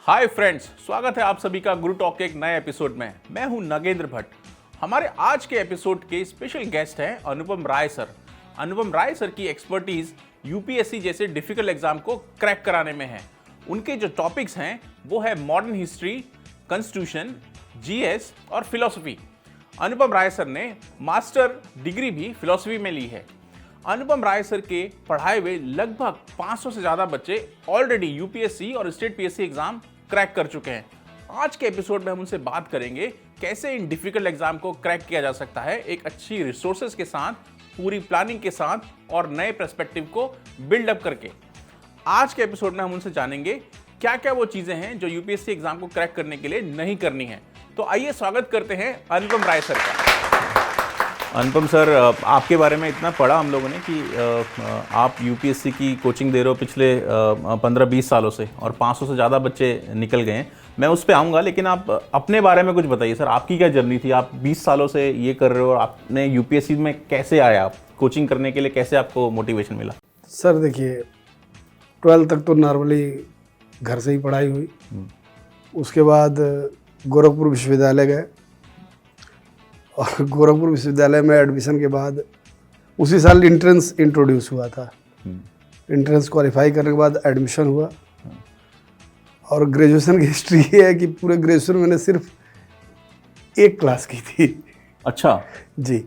Hi friends, स्वागत है आप सभी का गुरु टॉक के एक नए एपिसोड में। मैं हूं नगेंद्र भट्ट। हमारे आज के एपिसोड के स्पेशल गेस्ट हैं अनुपम राय सर। अनुपम राय सर की एक्सपर्टीज यूपीएससी जैसे डिफिकल्ट एग्जाम को क्रैक कराने में है। उनके जो टॉपिक्स हैं वो है मॉडर्न हिस्ट्री, कॉन्स्टिट्यूशन, जीएस और फिलॉसफी। अनुपम राय सर ने मास्टर डिग्री भी फिलॉसफी में ली है। अनुपम राय सर के पढ़ाए हुए लगभग 500 से ज़्यादा बच्चे ऑलरेडी यूपीएससी और स्टेट पीएससी एग्जाम क्रैक कर चुके हैं। आज के एपिसोड में हम उनसे बात करेंगे कैसे इन डिफिकल्ट एग्जाम को क्रैक किया जा सकता है एक अच्छी रिसोर्सेज के साथ, पूरी प्लानिंग के साथ और नए पर्सपेक्टिव को बिल्डअप करके। आज के एपिसोड में हम उनसे जानेंगे क्या क्या वो चीज़ें हैं जो यूपीएससी एग्जाम को क्रैक करने के लिए नहीं करनी है। तो आइए स्वागत करते हैं अनुपम राय सर का। अनुपम सर, आपके बारे में इतना पढ़ा हम लोगों ने कि आप यूपीएससी की कोचिंग दे रहे हो पिछले 15-20 सालों से और 500 से ज़्यादा बच्चे निकल गए हैं। मैं उस पर आऊँगा, लेकिन आप अपने बारे में कुछ बताइए सर। आपकी क्या जर्नी थी? आप 20 सालों से ये कर रहे हो और आपने यूपीएससी में कैसे आया? आप कोचिंग करने के लिए कैसे आपको मोटिवेशन मिला? सर देखिए, 12 तक तो नॉर्मली घर से ही पढ़ाई हुई। उसके बाद गोरखपुर विश्वविद्यालय गए और गोरखपुर विश्वविद्यालय में एडमिशन के बाद उसी साल इंट्रेंस इंट्रोड्यूस हुआ था। इंट्रेंस क्वालिफाई करने के बाद एडमिशन हुआ। और ग्रेजुएशन की हिस्ट्री ये है कि पूरे ग्रेजुएशन मैंने सिर्फ एक क्लास की थी। अच्छा जी,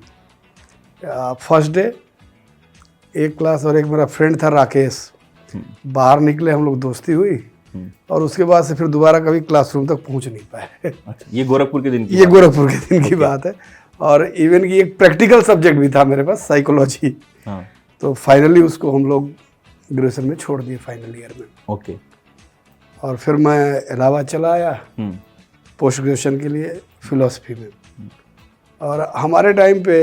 फर्स्ट डे एक क्लास और एक मेरा फ्रेंड था राकेश, बाहर निकले, हम लोग दोस्ती हुई और उसके बाद से फिर दोबारा कभी क्लासरूम तक पहुंच नहीं पाए। अच्छा, ये गोरखपुर के दिन की ये गोरखपुर के दिन की बात है। और इवन की एक प्रैक्टिकल सब्जेक्ट भी था मेरे पास, साइकोलॉजी। हाँ। तो फाइनली उसको हम लोग ग्रेजुएशन में छोड़ दिए फाइनल ईयर में। ओके। और फिर मैं इलाहाबाद चला आया पोस्ट ग्रेजुएशन के लिए फिलॉसफी में। और हमारे टाइम पे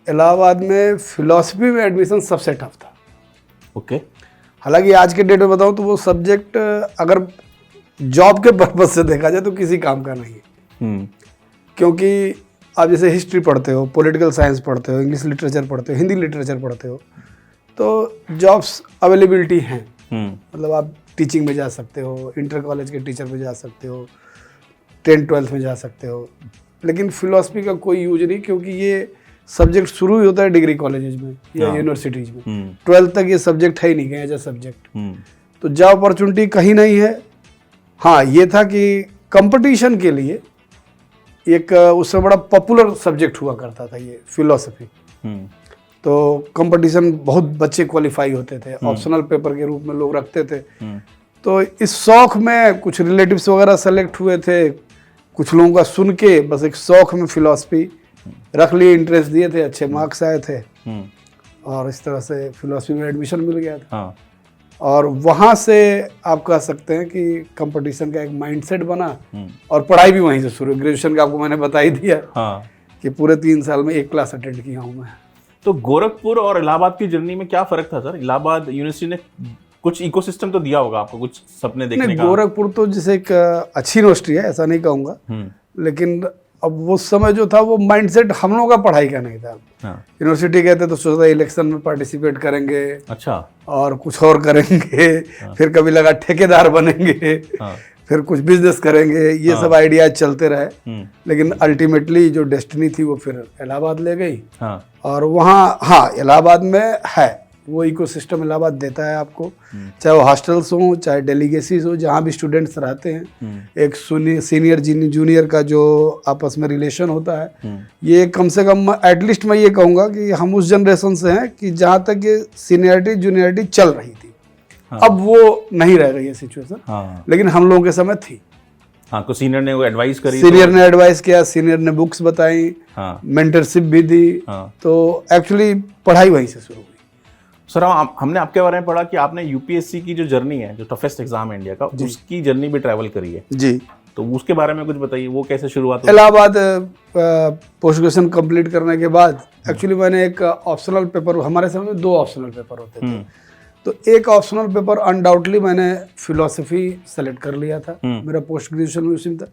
इलाहाबाद में फिलॉसफी में एडमिशन सबसे टफ था। ओके। हालांकि आज के डेट में बताऊं तो वो सब्जेक्ट अगर जॉब के पर्पज से देखा जाए तो किसी काम का नहीं है। क्योंकि आप जैसे हिस्ट्री पढ़ते हो, पॉलिटिकल साइंस पढ़ते हो, इंग्लिश लिटरेचर पढ़ते हो, हिंदी लिटरेचर पढ़ते हो, तो जॉब्स अवेलेबिलिटी हैं। मतलब आप टीचिंग में जा सकते हो, इंटर कॉलेज के टीचर में जा सकते हो, 10th-12th में जा सकते हो। लेकिन फिलॉसफी का कोई यूज नहीं, क्योंकि ये सब्जेक्ट शुरू ही होता है डिग्री कॉलेजेस में या यूनिवर्सिटीज़ में। 12th तक ये सब्जेक्ट है ही नहीं एज ए सब्जेक्ट। तो जॉब अपॉर्चुनिटी कहीं नहीं है। हाँ, ये था कि कंपटीशन के लिए एक उससे बड़ा पॉपुलर सब्जेक्ट हुआ करता था ये फिलॉसफी। तो कंपटीशन, बहुत बच्चे क्वालिफाई होते थे, ऑप्शनल पेपर के रूप में लोग रखते थे। तो इस शौक में कुछ रिलेटिव्स वगैरह सेलेक्ट हुए थे, कुछ लोगों का सुन के बस एक शौक में फिलॉसफी रख लिए, इंटरेस्ट दिए थे, अच्छे मार्क्स आए थे और इस तरह से फिलॉसफी में एडमिशन मिल गया था। हाँ। और वहाँ से आप कह सकते हैं कि कंपटीशन का एक माइंडसेट बना और पढ़ाई भी वहीं से शुरू। ग्रेजुएशन का आपको मैंने बता ही दिया। हाँ। कि पूरे 3 साल में एक क्लास अटेंड किया हूँ मैं। तो गोरखपुर और इलाहाबाद की जर्नी में क्या फर्क था सर? इलाहाबाद यूनिवर्सिटी ने कुछ इकोसिस्टम तो दिया होगा आपको, कुछ सपने देखने का। गोरखपुर तो जैसे एक अच्छी यूनिवर्सिटी है, ऐसा नहीं कहूँगा, लेकिन अब वो समय जो था वो माइंडसेट हम लोगों का पढ़ाई का नहीं था। यूनिवर्सिटी गए थे तो सोचा इलेक्शन में पार्टिसिपेट करेंगे। अच्छा। और कुछ और करेंगे। फिर कभी लगा ठेकेदार बनेंगे। फिर कुछ बिजनेस करेंगे। ये सब आइडियाज चलते रहे। लेकिन अल्टीमेटली जो डेस्टिनी थी वो फिर इलाहाबाद ले गई। और वहाँ, हाँ, इलाहाबाद में है वो इकोसिस्टम इलाहाबाद देता है आपको, चाहे वो हॉस्टल्स हो, चाहे डेलीगेसीज हो, जहाँ भी स्टूडेंट्स रहते हैं। एक सीनियर जूनियर का जो आपस में रिलेशन होता है, ये कम से कम एटलीस्ट मैं ये कहूँगा कि हम उस जनरेशन से हैं कि जहाँ तक ये सीनियरिटी जूनियरिटी चल रही थी। अब वो नहीं रह गई है सिचुएशन। लेकिन हम लोगों के समय थी। हाँ, को सीनियर ने वो एडवाइस करी, सीनियर ने एडवाइस किया, सीनियर ने बुक्स बताई, मेंटरशिप भी दी। तो एक्चुअली पढ़ाई वहीं से शुरू हुई। सर, हमने आपके बारे में पढ़ा कि आपने यूपीएससी की जो जर्नी है, जो टफेस्ट एग्जाम है इंडिया का, उसकी जर्नी भी ट्रैवल करी है। जी। तो उसके बारे में कुछ बताइए, वो कैसे शुरुआत हुई? इलाहाबाद पोस्ट ग्रेजुएशन कंप्लीट करने के बाद एक्चुअली मैंने एक ऑप्शनल पेपर, हमारे समय में 2 ऑप्शनल पेपर होते थे। तो एक ऑप्शनल पेपर अनडाउटली मैंने फिलॉसफी सेलेक्ट कर लिया था। मेरा पोस्ट ग्रेजुएशन में उसी में था।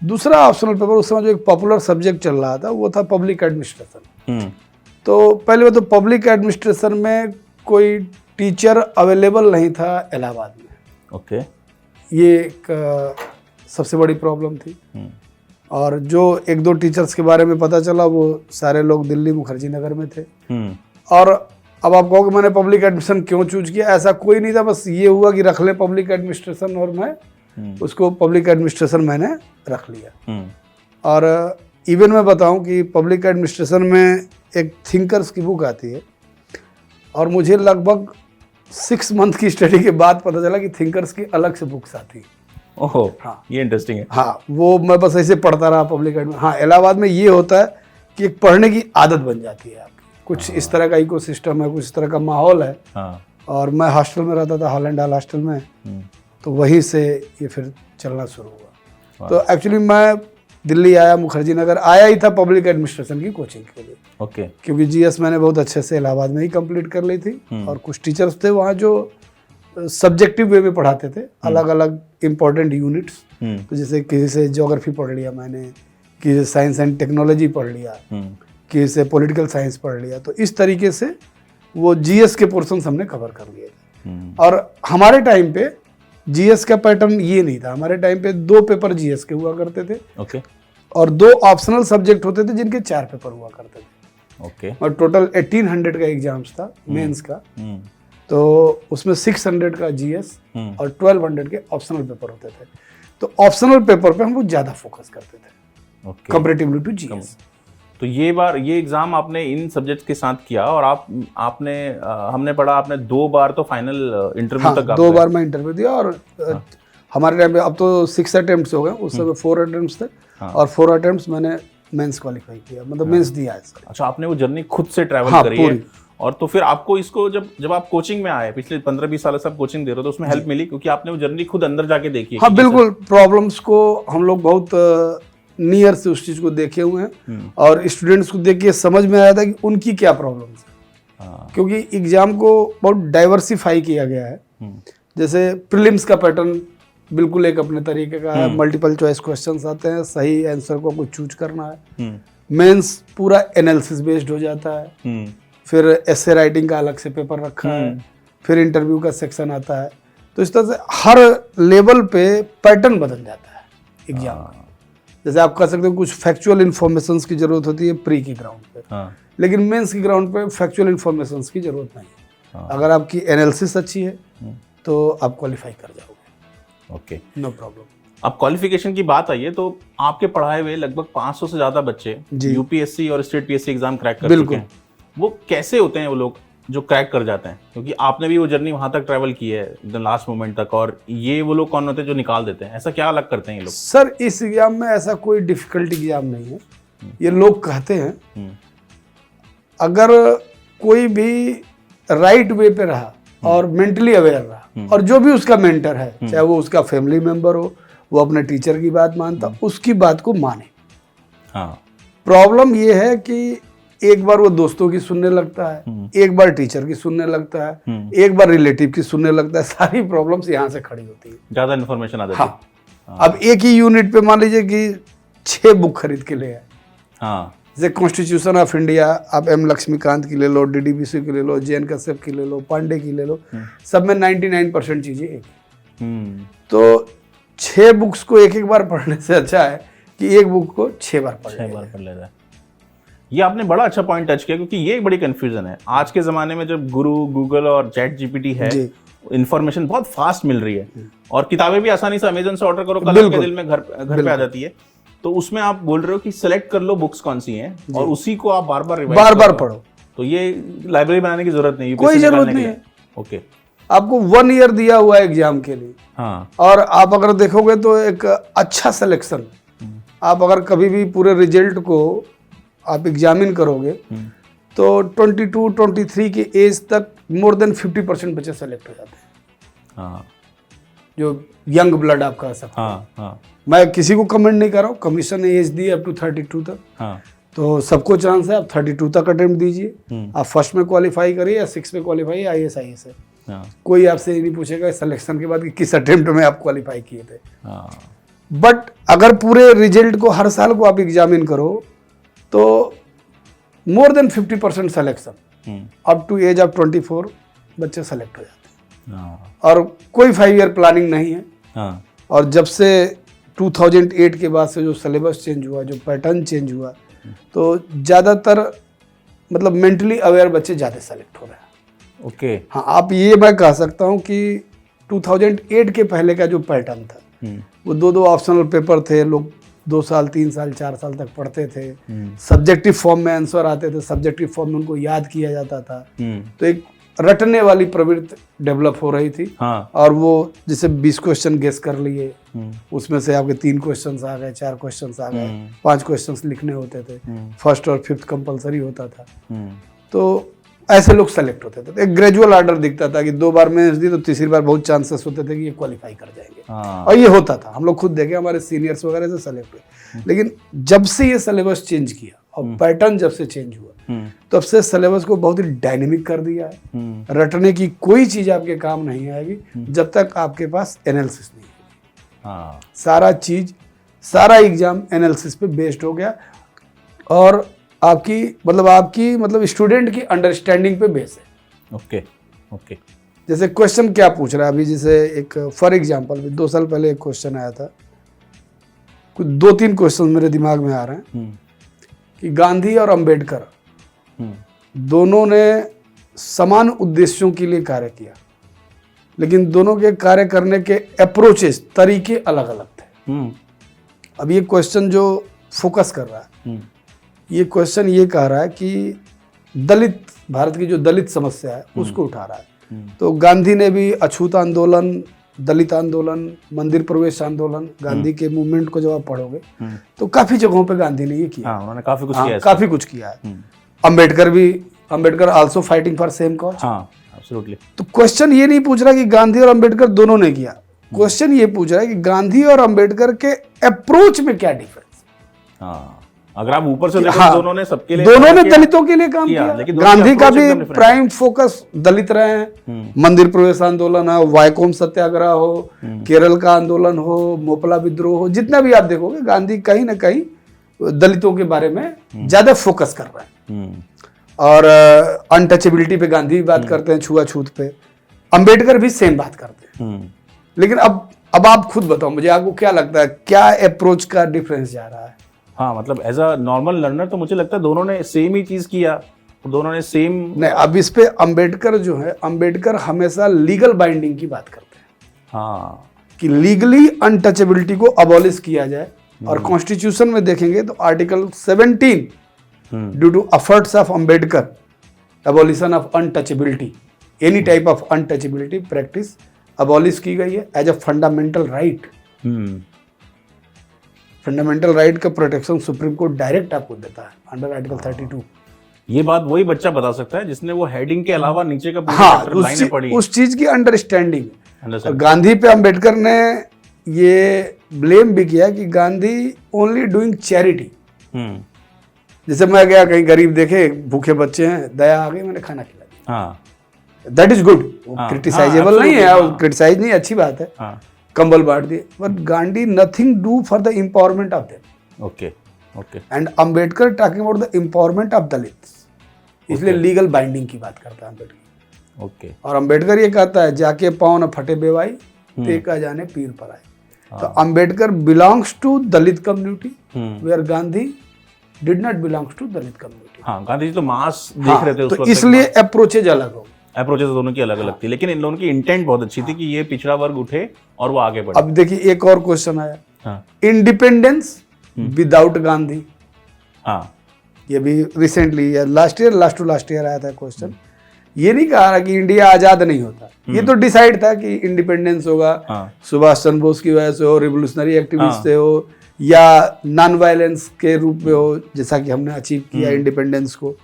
दूसरा ऑप्शनल पेपर उस समय जो एक पॉपुलर सब्जेक्ट चल रहा था वो था पब्लिक एडमिनिस्ट्रेशन। तो पहले तो पब्लिक एडमिनिस्ट्रेशन में कोई टीचर अवेलेबल नहीं था इलाहाबाद में। ओके। ये एक सबसे बड़ी प्रॉब्लम थी। और जो एक दो टीचर्स के बारे में पता चला वो सारे लोग दिल्ली मुखर्जी नगर में थे। और अब आप कहोगे मैंने पब्लिक एडमिशन क्यों चूज किया, ऐसा कोई नहीं था, बस ये हुआ कि रख ले पब्लिक एडमिनिस्ट्रेशन, और मैं उसको पब्लिक एडमिनिस्ट्रेशन मैंने रख लिया। और इवन मैं बताऊं कि पब्लिक एडमिनिस्ट्रेशन में एक थिंकर्स की बुक आती है, और मुझे लगभग 6 मंथ की स्टडी के बाद पता चला कि थिंकर्स की अलग से बुक्स आती है। ओहो, हाँ, ये इंटरेस्टिंग है। हाँ, वो मैं बस ऐसे पढ़ता रहा पब्लिक एडमिशन। हाँ, इलाहाबाद में ये होता है कि एक पढ़ने की आदत बन जाती है आपकी, कुछ इस तरह का इकोसिस्टम है, कुछ इस तरह का माहौल है। और मैं हॉस्टल में रहता था, हॉलैंड हॉल हॉस्टल में, तो वहीं से ये फिर चलना शुरू हुआ। तो एक्चुअली मैं दिल्ली आया, मुखर्जी नगर आया ही था पब्लिक एडमिनिस्ट्रेशन की कोचिंग के लिए। ओके। क्योंकि जीएस मैंने बहुत अच्छे से इलाहाबाद में ही कंप्लीट कर ली थी, और कुछ टीचर्स थे वहाँ जो सब्जेक्टिव वे में पढ़ाते थे, अलग अलग इम्पोर्टेंट यूनिट्स। तो जैसे किसी से ज्योग्राफी पढ़ लिया मैंने, किसी से साइंस एंड टेक्नोलॉजी पढ़ लिया, किसी से पॉलिटिकल साइंस पढ़ लिया। तो इस तरीके से वो जीएस के पोर्शंस हमने कवर कर लिए थे। और हमारे टाइम पे जीएस का पैटर्न ये नहीं था। हमारे टाइम पे 2 पेपर जीएस के हुआ करते थे। ओके। और 2 ऑप्शनल सब्जेक्ट होते थे जिनके 4 पेपर हुआ करते थे। ओके। और टोटल 1800 का एग्जाम्स था मेंस का। तो उसमें 600 का जीएस और 1200 के ऑप्शनल पेपर होते थे। तो ऑप्शनल पेपर पे हम लोग ज्यादा फोकस करते थे कंपैरेटिवली टू जीएस। तो ये एग्जाम आपने इन सब्जेक्ट्स के साथ किया, और आपने हमने पढ़ा आपने 2 बार तो फाइनल इंटरव्यू तक 2 बार मैं इंटरव्यू दिया। और हमारे टाइम पे अब तो 6 अटेम्प्ट्स हो गए, उस समय 4 अटेम्प्ट्स थे। और 4 अटेम्प्ट्स मैंने मेंस क्वालिफाई किया, मतलब मेंस दिया है। अच्छा, आपने वो जर्नी खुद से ट्रैवल करी है। और तो फिर आपको इसको जब आप कोचिंग में आए, पिछले 15-20 साल से आप कोचिंग दे रहे हो, तो उसमें हेल्प मिली क्योंकि आपने वो जर्नी खुद अंदर जाके देखी है। हाँ बिल्कुल, प्रॉब्लम्स को हम लोग बहुत नियर से उस चीज को देखे हुए हैं, और स्टूडेंट्स को देख के समझ में आया था कि उनकी क्या प्रॉब्लम्स है। क्योंकि एग्जाम को बहुत डाइवर्सिफाई किया गया है। जैसे प्रीलिम्स का पैटर्न बिल्कुल एक अपने तरीके का है, मल्टीपल चॉइस क्वेश्चंस आते हैं, सही आंसर को कुछ चूज करना है। मेंस पूरा एनालिसिस बेस्ड हो जाता है, फिर एसे राइटिंग का अलग से पेपर रखा है, फिर इंटरव्यू का सेक्शन आता है। तो इस तरह से हर लेवल पे पैटर्न बदल जाता है एग्जाम का। जैसे आप कह सकते हो कुछ फैक्चुअल इन्फॉर्मेशंस की जरूरत होती है प्री की ग्राउंड पे, लेकिन मेंस की ग्राउंड पे फैक्चुअल इन्फॉर्मेशंस की जरूरत नहीं है। अगर आपकी एनालिसिस अच्छी है तो आप क्वालिफाई कर जाओगे। Okay, no problem. अब क्वालिफिकेशन की बात आई है, तो आपके पढ़ाए हुए लगभग 500 से ज्यादा बच्चे यूपीएससी और स्टेट पीएससी एग्जाम क्रैक कर चुके हैं। वो कैसे होते हैं वो लोग जो क्रैक कर जाते हैं? क्योंकि आपने भी वो जर्नी वहां तक ट्रैवल की है एकदम लास्ट मोमेंट तक, और ये वो लोग कौन होते हैं जो निकाल देते हैं? ऐसा क्या अलग करते हैं ये लोग? सर, इस एग्जाम में ऐसा कोई डिफिकल्ट एग्जाम नहीं है। ये लोग कहते हैं अगर कोई भी राइट वे पे रहा और मेंटली अवेयर रहा, और जो भी उसका मेंटर है, चाहे वो उसका फैमिली मेंबर हो, वो अपने टीचर की बात मानता, उसकी बात को माने। प्रॉब्लम ये है कि एक बार वो दोस्तों की सुनने लगता है, एक बार टीचर की सुनने लगता है, एक बार रिलेटिव की सुनने लगता है। सारी प्रॉब्लम्स यहाँ से खड़ी होती है, ज्यादा इन्फॉर्मेशन आ जाती है। अब एक ही यूनिट पे मान लीजिए कि 6 बुक खरीद के ले आए। जैसे कॉन्स्टिट्यूशन ऑफ इंडिया, आप एम लक्ष्मीकांत की ले लो, डीडीबीसी की ले लो, जैन कश्यप की ले लो, पांडे की ले लो, सब में 99% चीजें एक। तो 6 बुक्स को एक बार पढ़ने से अच्छा है कि एक बुक को 6 बार पढ़ लेना। ये आपने बड़ा अच्छा पॉइंट टच किया, क्योंकि ये एक बड़ी कंफ्यूजन है आज के जमाने में। जब गुरु, गूगल और चैट जीपीटी है, इन्फॉर्मेशन बहुत फास्ट मिल रही है, और किताबें भी आसानी से अमेजन से ऑर्डर करो, कल के दिल में घर पे आ जाती है। तो उसमें आप बोल रहे हो कि सिलेक्ट कर लो बुक्स कौन सी हैं, और उसी को आप बार बार पढ़ो। तो ये लाइब्रेरी बनाने की जरूरत नहीं, कोई जरूरत नहीं है। ओके, आपको 1 ईयर दिया हुआ है एग्जाम के लिए। और आप अगर देखोगे तो एक अच्छा सिलेक्शन, आप अगर कभी भी पूरे रिजल्ट को आप एग्जामिन करोगे तो 22-23 की एज तक मोर देन 50% बच्चे सेलेक्ट हो जाते हैं। जो यंग ब्लड आप कह सकते हैं। मैं किसी को कमेंट नहीं कर रहा हूँ, कमीशन ने एज दी अप टू 32 तक। तो सबको चांस है, आप 32 तक अटेम्प्ट दीजिए। आप फर्स्ट में क्वालिफाई करिए या 6 में क्वालिफाई, IAS IAS है। कोई आपसे ये नहीं पूछेगा सिलेक्शन के बाद कि किस अटेम्प्ट में आप क्वालिफाई किए थे। बट अगर पूरे रिजल्ट को हर साल को आप एग्जामिन करो तो more than 50% selection, up to age of 24 बच्चे सेलेक्ट हो जाते हैं। और कोई 5 ईयर प्लानिंग नहीं है, हाँ। और जब से 2008 के बाद से जो सिलेबस चेंज हुआ, जो पैटर्न चेंज हुआ, तो ज़्यादातर मतलब मेंटली अवेयर बच्चे ज़्यादा सेलेक्ट हो रहे हैं। ओके। हाँ, आप ये मैं कह सकता हूँ कि 2008 के पहले का जो पैटर्न था, वो 2 ऑप्शनल पेपर थे, लोग 2 साल 3 साल 4 साल तक पढ़ते थे, सब्जेक्टिव फॉर्म में आंसर आते थे, सब्जेक्टिव फॉर्म में उनको याद किया जाता था, तो एक रटने वाली प्रवृत्ति डेवलप हो रही थी। हाँ। और वो जैसे 20 क्वेश्चन गेस कर लिए, उसमें से आपके 3 क्वेश्चन आ गए, 4 क्वेश्चन आ गए, 5 क्वेश्चन लिखने होते थे, फर्स्ट और फिफ्थ कंपलसरी होता था, तो ऐसे लोग सेलेक्ट होते थे। एक ग्रेजुअल ऑर्डर दिखता था कि 2 बार मेंस दी तो तीसरी बार बहुत चांसेस होते थे कि ये क्वालिफाई कर जाएंगे। हाँ। और ये होता था, हम लोग खुद देखे, हमारे सीनियर्स वगैरह से सेलेक्ट हुए। लेकिन जब से ये सिलेबस चेंज किया और पैटर्न जब से चेंज हुआ, तब से सिलेबस को बहुत ही डायनेमिक कर दिया है। रटने की कोई चीज आपके काम नहीं आएगी जब तक आपके पास एनालिसिस नहीं है। हाँ। सारा चीज, सारा एग्जाम एनालिसिस पे बेस्ड हो गया, और आपकी मतलब स्टूडेंट की अंडरस्टैंडिंग पे बेस है। ओके। ओके। जैसे क्वेश्चन क्या पूछ रहा है अभी, जैसे एक फॉर एग्जांपल 2 साल पहले एक क्वेश्चन आया था, कुछ 2-3 क्वेश्चन मेरे दिमाग में आ रहे हैं कि गांधी और अंबेडकर दोनों ने समान उद्देश्यों के लिए कार्य किया, लेकिन दोनों के कार्य करने के अप्रोचेस, तरीके अलग अलग थे। अब ये क्वेश्चन जो फोकस कर रहा है, ये क्वेश्चन ये कह रहा है कि दलित, भारत की जो दलित समस्या है उसको उठा रहा है। तो गांधी ने भी अछूत आंदोलन, दलित आंदोलन, मंदिर प्रवेश आंदोलन, गांधी के मूवमेंट को जब आप पढ़ोगे तो काफी जगहों पे गांधी ने ये किया। हाँ, उन्होंने काफी कुछ किया है। काफी कुछ किया है। Ambedkar also fighting for same cause. हाँ, एब्सोल्युटली। तो क्वेश्चन ये नहीं पूछ रहा कि गांधी और अंबेडकर दोनों ने किया, क्वेश्चन ये पूछ रहा है कि गांधी और अंबेडकर के अप्रोच में क्या डिफरेंस। हाँ, अगर आप ऊपर से देखो, हाँ, दोनों ने सबके लिए, दोनों ने दलितों के लिए काम किया। लेकिन गांधी का भी प्राइम फोकस दलित रहे हैं। मंदिर प्रवेश आंदोलन हो, वायकोम सत्याग्रह हो, केरल का आंदोलन हो, मोपला विद्रोह हो, जितना भी आप देखोगे गांधी कहीं ना कहीं दलितों के बारे में ज्यादा फोकस कर रहे हैं। और अनटचेबिलिटी पे गांधी भी बात करते हैं, छुआछूत पे। अंबेडकर भी सेम बात करते हैं। लेकिन अब आप खुद बताओ मुझे, आपको क्या लगता है, क्या अप्रोच का डिफरेंस जा रहा है? हाँ, मतलब एज अ नॉर्मल लर्नर तो मुझे लगता है दोनों ने सेम ही चीज किया, दोनों ने सेम नहीं। अब इस पे अंबेडकर जो है, अंबेडकर हमेशा लीगल बाइंडिंग की बात करते हैं। हाँ, कि लीगली अनटचेबिलिटी को अबॉलिश किया जाए। और कॉन्स्टिट्यूशन में देखेंगे तो article 17 due to efforts of Ambedkar, abolition of untouchability, any type of untouchability practice abolish की गई है as a fundamental right. Fundamental right का प्रोटेक्शन सुप्रीम कोर्ट डायरेक्ट आपको देता है अंडर आर्टिकल 32। ये बात वही बच्चा बता सकता है जिसने वो हेडिंग के अलावा नीचे का पूरा लाइनें पढ़ी, उस चीज की अंडरस्टैंडिंग। गांधी पे अंबेडकर ने ये ब्लेम भी किया कि गांधी ओनली डूइंग चैरिटी। जैसे मैं गया कहीं, गरीब देखे, भूखे बच्चे हैं, दया आ गई, मैंने खाना खिला दिया। हाँ, दैट इज गुड, क्रिटिसाइजेबल नहीं है, क्रिटिसाइज नहीं, अच्छी बात है। हाँ, कंबल बांट दिए, but Gandhi nothing do for the empowerment of them. Okay, okay. And Ambedkar talking about the empowerment of Dalits, इसलिए लीगल बाइंडिंग की बात करता है अंबेडकर। ओके। और अंबेडकर ये कहता है, जाके पाँव न फटे बेवाई, टेका जाने पीर पर आए। तो Ambedkar belongs to Dalit community, where Gandhi did not belongs to Dalit community. हाँ, गांधी जी तो मास देख रहे थे उस तो वक्त, इसलिए अप्रोचेज अलग हो, अप्रोचेस दोनों की अलग अलग थी, लेकिन इन दोनों की इंटेंट बहुत अच्छी थी कि ये पिछड़ा वर्ग उठे और वो आगे बढ़े। अब देखिए एक और क्वेश्चन आया, इंडिपेंडेंस विदाउट गांधी। हाँ, ये भी रिसेंटली या लास्ट ईयर आया था क्वेश्चन। ये नहीं कहा रहा कि इंडिया आजाद नहीं होता, ये तो डिसाइड था कि इंडिपेंडेंस होगा सुभाष चंद्र बोस की वजह से हो, रिवोल्यूशनरी एक्टिविस्ट से हो, या नॉन वायलेंस के रूप में हो, जैसा कि हमने अचीव किया इंडिपेंडेंस को।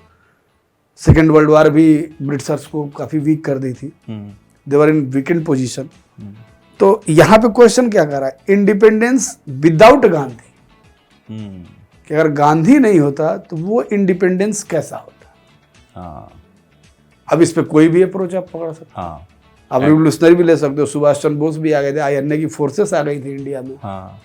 सेकेंड वर्ल्ड वॉर भी ब्रिटिशर्स को काफी वीक कर दी थी, दे वर इन वीकेंड पोजीशन। तो यहाँ पे क्वेश्चन क्या कर रहा है, इंडिपेंडेंस विदाउट गांधी, कि अगर गांधी नहीं होता तो वो इंडिपेंडेंस कैसा होता। हाँ, अब इस पे कोई भी अप्रोच आप पकड़ सकते। हाँ, आप रिवोल्यूशनरी भी ले सकते हो, सुभाष चंद्र बोस भी आ गए थे, INA की फोर्सेस आ गई थी इंडिया में। हाँ,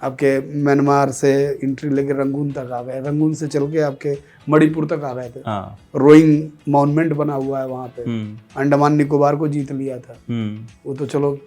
आपके म्यांमार से एंट्री लेके रंगून तक आ गए, रंगून से चल के आपके मणिपुर तक आ गए थे। हाँ, रोइंग मॉन्यूमेंट बना हुआ है वहाँ पे, अंडमान निकोबार को जीत लिया था। वो तो चलो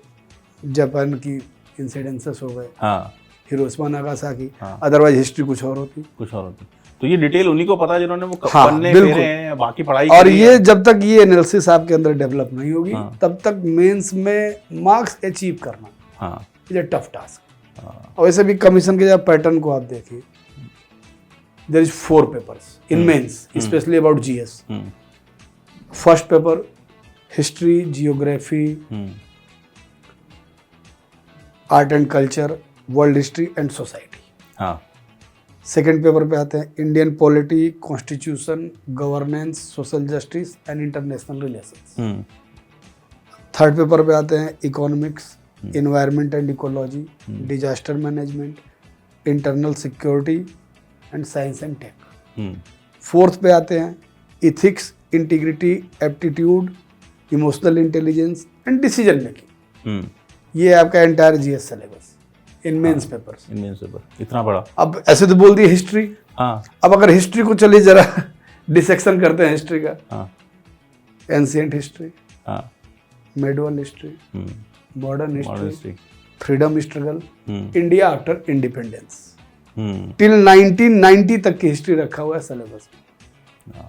जापान की इंसिडेंसेस हो गए, हाँ हिरोशिमा नागासाकी, हाँ। अदरवाइज हिस्ट्री कुछ और होती। कुछ और होती। तो ये डिटेल उन्हीं को पता है जिन्होंने वो हाँ, पन्ने बिल्कुल। फेरे हैं, बाकी पढ़ाई और करी ये है। जब तक ये एनालिसिस आपके अंदर डेवलप नहीं होगी हाँ। तब तक मेंस में मार्क्स अचीव करना हाँ इज अ टफ टास्क। हाँ और वैसे भी कमीशन के जब पैटर्न को आप देखिए, there is 4 papers in mains specially about GS. First paper history, geography, art and culture, world history and society. हाँ सेकेंड पेपर पे आते हैं Indian polity, constitution, governance, social justice and international relations. Third paper पे आते हैं economics, environment and ecology, disaster management, internal security and science and tech. Fourth पे आते हैं ethics, integrity, aptitude, emotional intelligence and decision making. ये आपका entire GS syllabus in mains papers. In mains paper इतना बड़ा। अब ऐसे तो बोल दिए हिस्ट्री। हाँ अब अगर हिस्ट्री को चलिए जरा डिसेक्शन करते हैं हिस्ट्री का। हाँ एंशिएंट हिस्ट्री, हाँ medieval history, modern modern history, history. Freedom struggle, India after independence, hmm till 1990 तक की हिस्ट्री रखा हुआ है सिलेबस में।